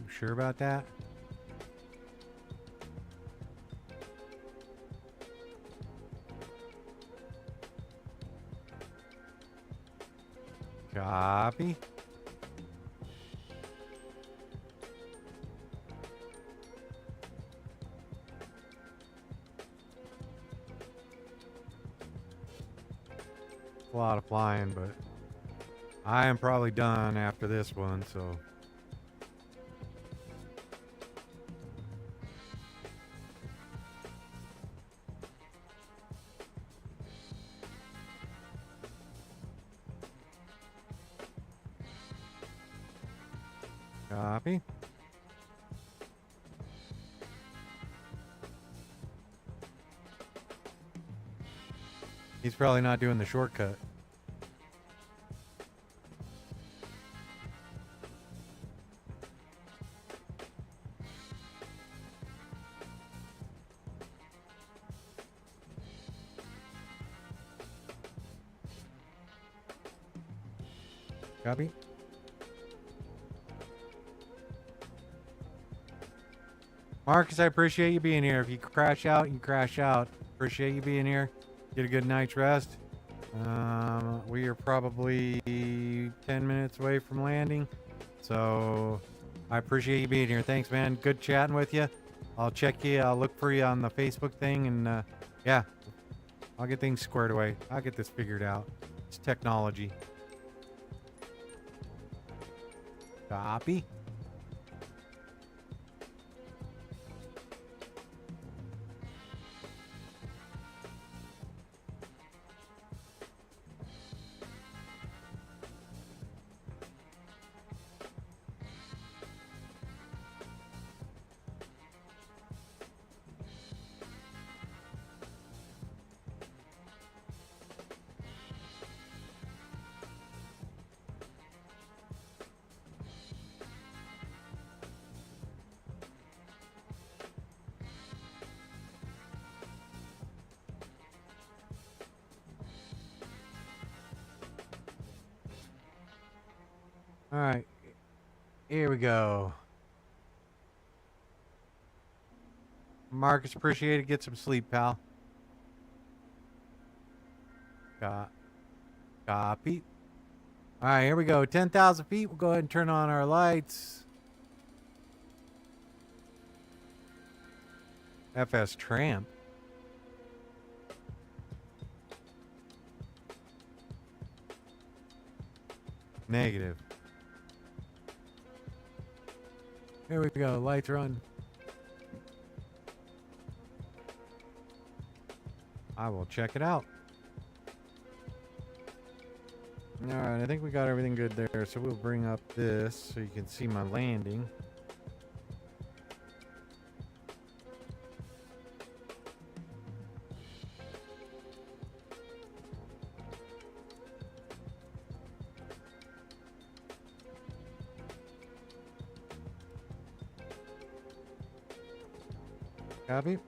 sure about that? Copy. A lot of flying, but I am probably done after this one, so. Copy. He's probably not doing the shortcut. Copy. Marcus, I appreciate you being here. If you crash out, you crash out. Appreciate you being here. Get a good night's rest. We are probably 10 minutes away from landing. So I appreciate you being here. Thanks, man. Good chatting with you. I'll check you. I'll look for you on the Facebook thing. And yeah, I'll get things squared away. I'll get this figured out. It's technology. Copy. All right, here we go. Marcus, appreciate it. Get some sleep, pal. Copy. All right, here we go. 10,000 feet. We'll go ahead and turn on our lights. FS Tramp. Negative. Here we go. Lights are on. I will check it out. Alright, I think we got everything good there. So we'll bring up this so you can see my landing. Copy.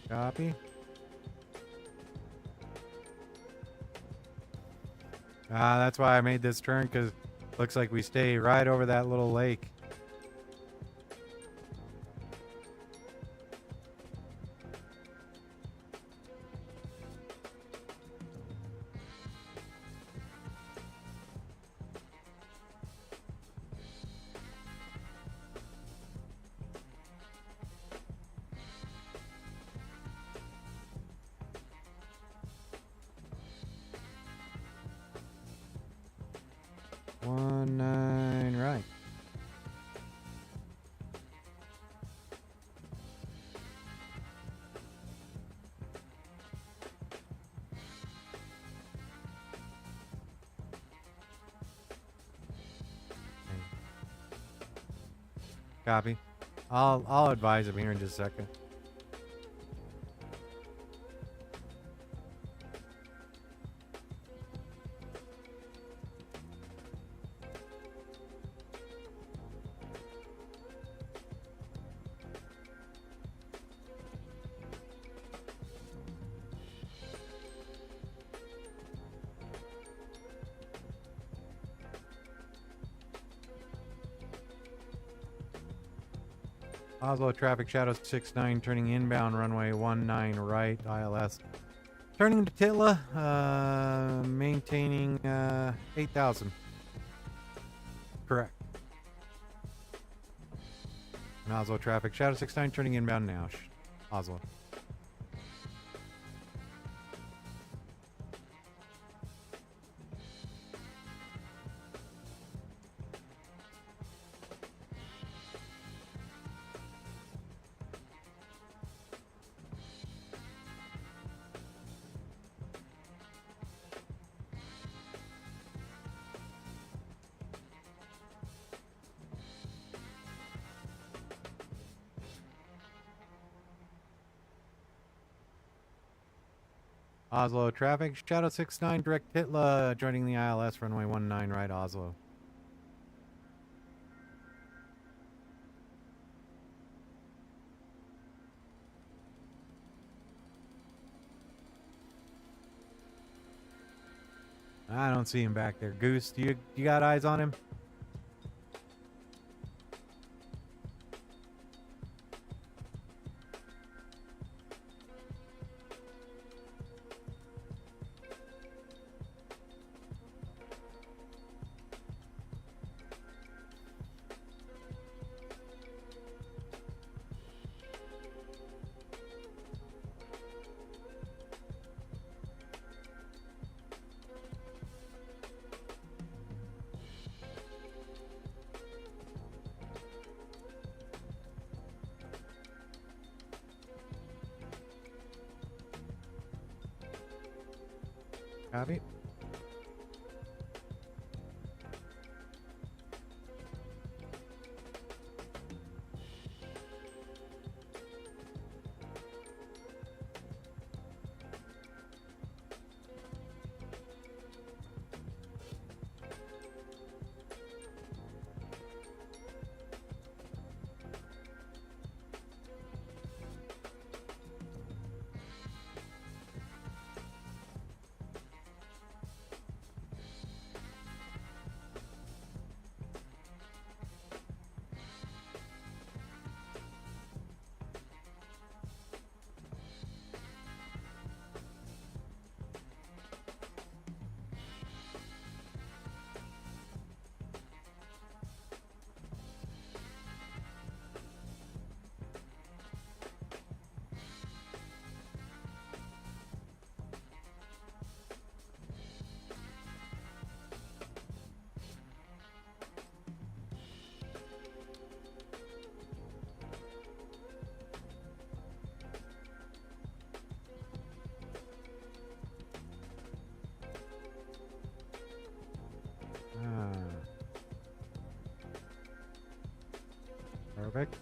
Copy. That's why I made this turn, because looks like we stay right over that little lake. Right. Copy. I'll advise him here in just a second. Oslo traffic shadow 69 turning inbound runway 19 right ILS. Turning to Titla, maintaining 8,000. Correct. And Oslo traffic shadow 69 turning inbound now. Oslo. Oslo traffic, Shadow 69, direct Hitla, joining the ILS, runway 19 right, Oslo. I don't see him back there. Goose, you got eyes on him? Copy. Perfect.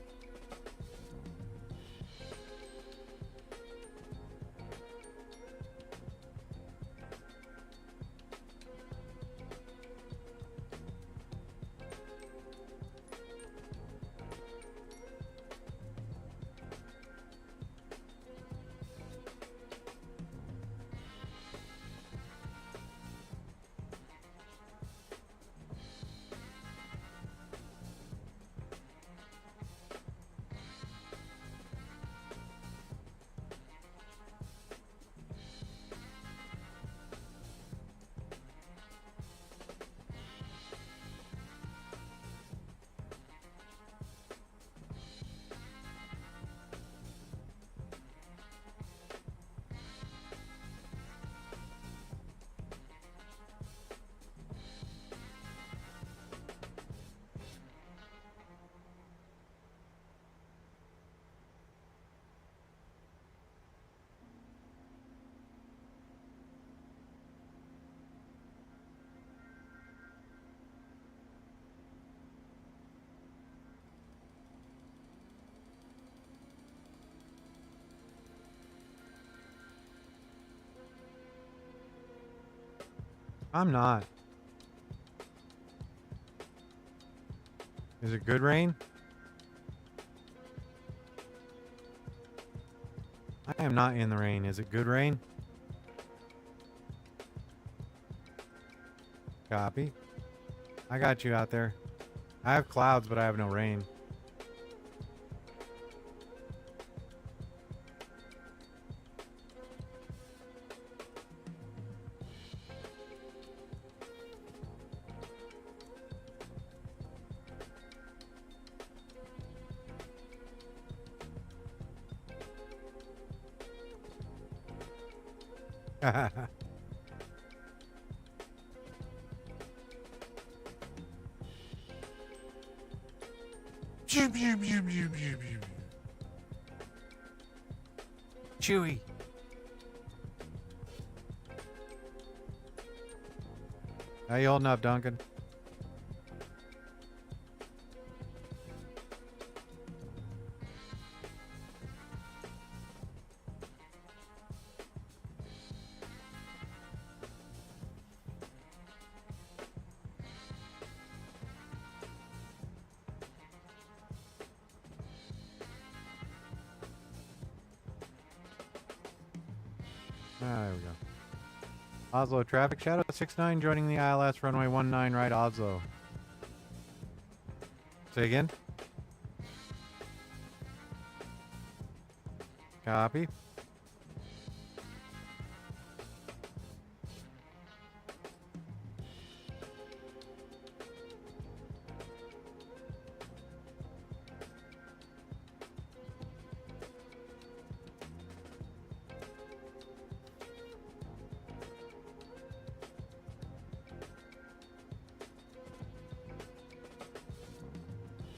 I'm not. Is it good rain? I am not in the rain. Is it good rain? Copy. I got you out there. I have clouds, but I have no rain. Chewy. How you holding up, Duncan? There we go. Oslo traffic. Shadow 69 joining the ILS runway 19 right Oslo. Say again. Copy.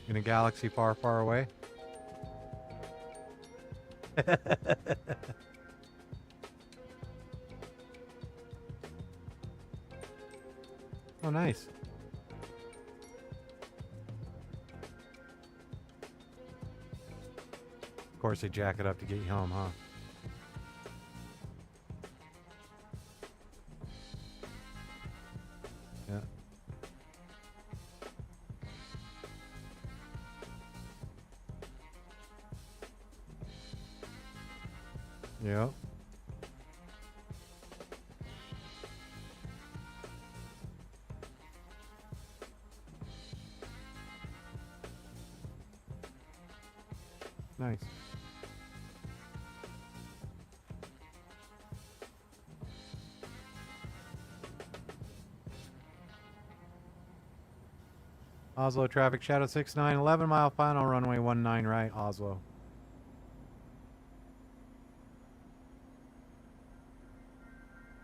In a galaxy far, far away. Oh, nice. Of course, they jack it up to get you home, huh? Yeah. Yep. Nice. Oslo traffic, Shadow 69, 11 mile final, runway 19 right, Oslo.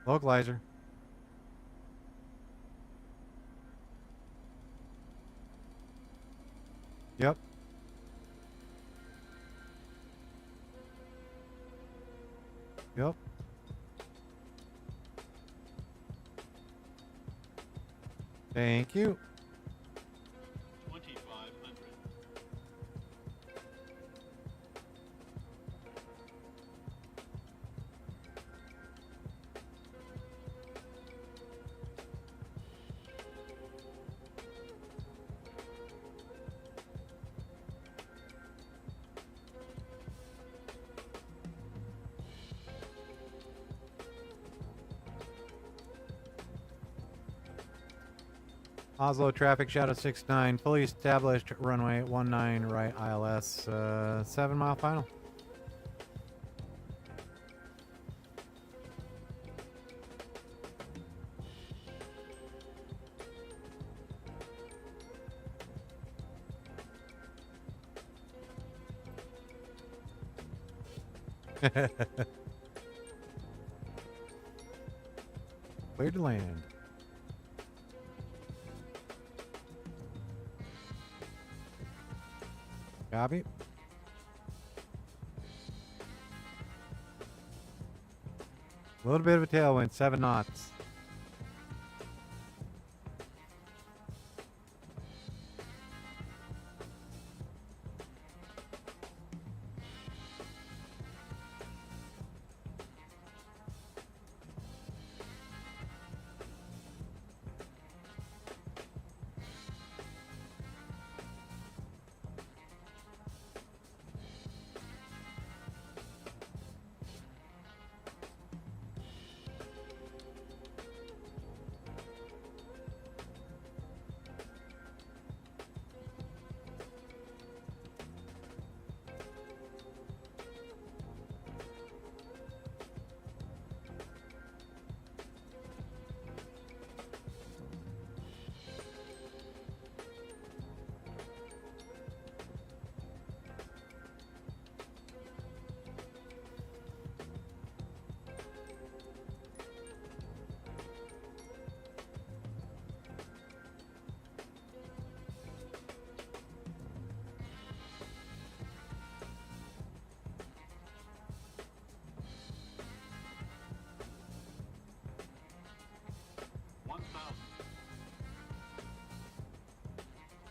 Localizer. Yep. Yep. Thank you. 2500. Oslo traffic, Shadow 69, fully established, runway 19 right, ILS, 7 mile final. Clear to land. Copy. A little bit of a tailwind, 7 knots.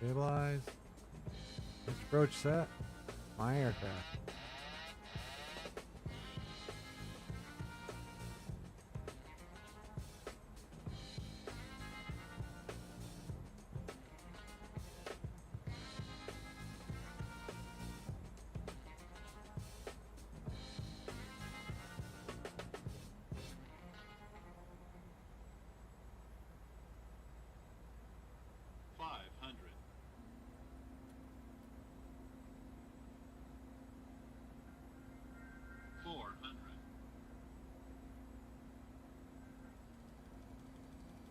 Stabilize. Pitch approach set. My aircraft.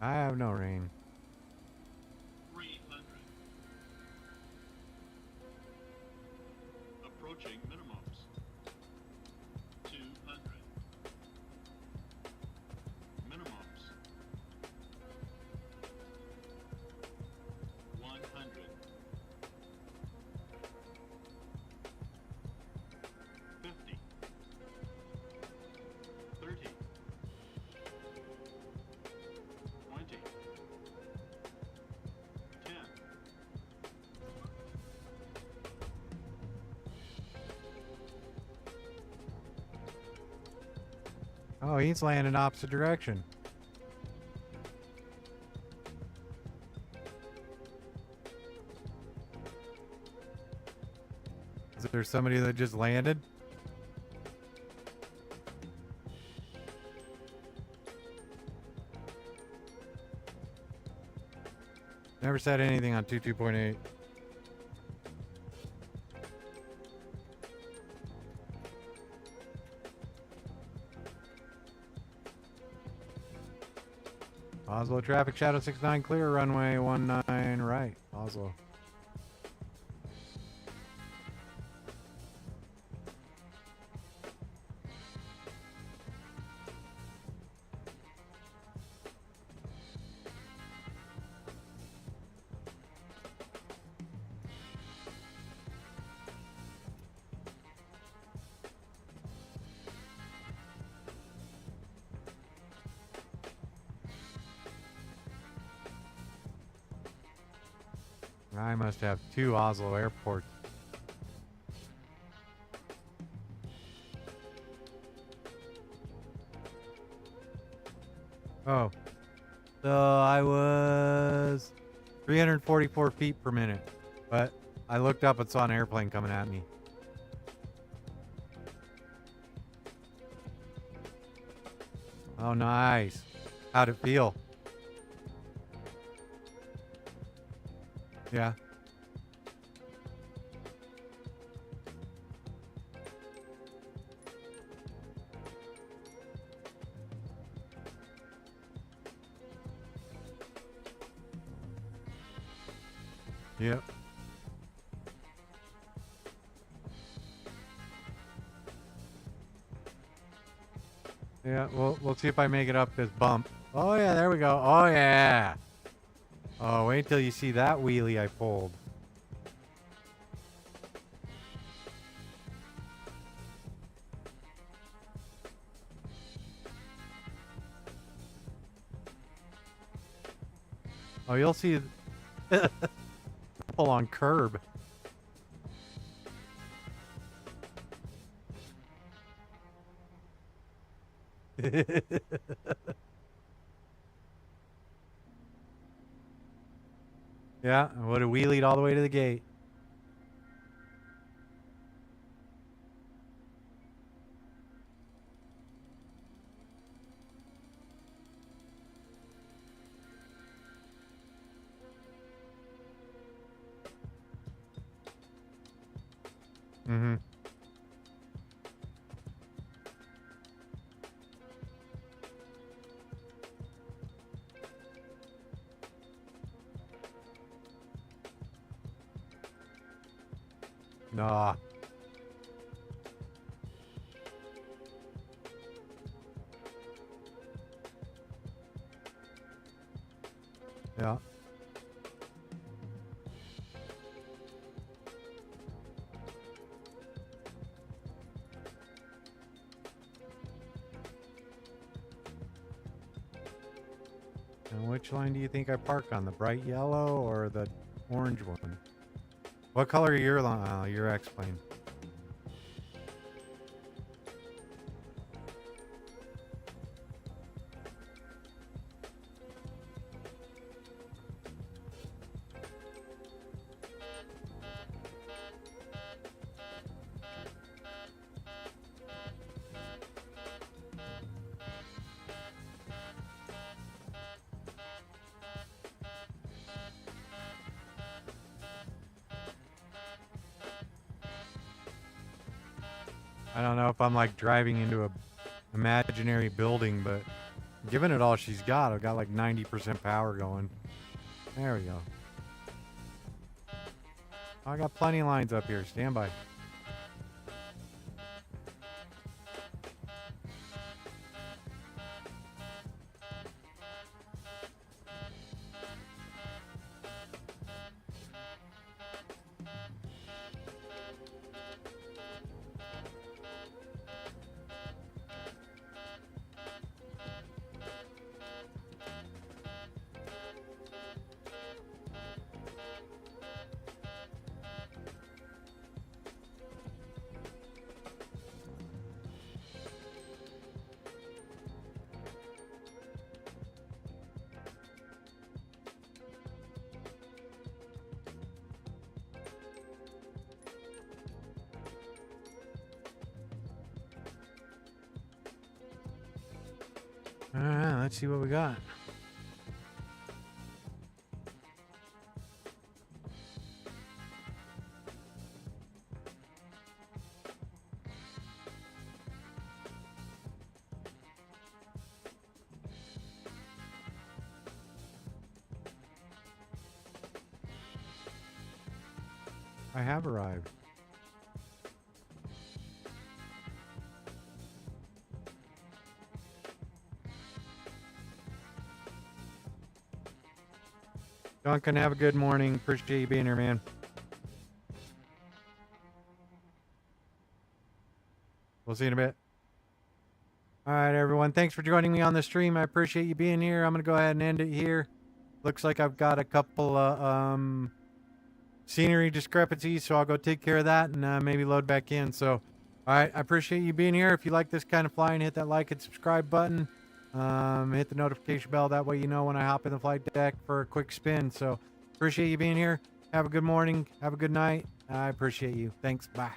I have no rain. 300. Approaching minimums. 200. Minimums. 100. 50. 30. 20. 10. Oh, he's landing opposite direction. Is there somebody that just landed? Never said anything on 22.8. Oslo traffic, Shadow 69 clear, runway 19 right, Oslo. I must have two Oslo airports. Oh. So I was 344 feet per minute. But I looked up and saw an airplane coming at me. Oh, nice. How'd it feel? Yeah. Yep. Yeah, we'll see if I make it up this bump. Oh yeah, there we go. Oh yeah. Oh, wait till you see that wheelie I pulled. Oh, you'll see pull on curb. Yeah, I would have wheelied all the way to the gate. Mm-hmm. Nah. Yeah. And which line do you think I park on? The bright yellow or the orange one. What color are your X-Plane? I don't know if I'm like driving into a imaginary building, but given it all she's got, I've got like 90% power going. There we go. I got plenty of lines up here. Stand by. All right, let's see what we got. I have arrived. Duncan, have a good morning. Appreciate you being here, man. We'll see you in a bit. All right, everyone. Thanks for joining me on the stream. I appreciate you being here. I'm going to go ahead and end it here. Looks like I've got a couple scenery discrepancies, so I'll go take care of that and maybe load back in. So, all right, I appreciate you being here. If you like this kind of flying, hit that like and subscribe button. Hit the notification bell. That way you know when I hop in the flight deck for a quick spin. So, appreciate you being here. Have a good morning. Have a good night. I appreciate you. Thanks. Bye.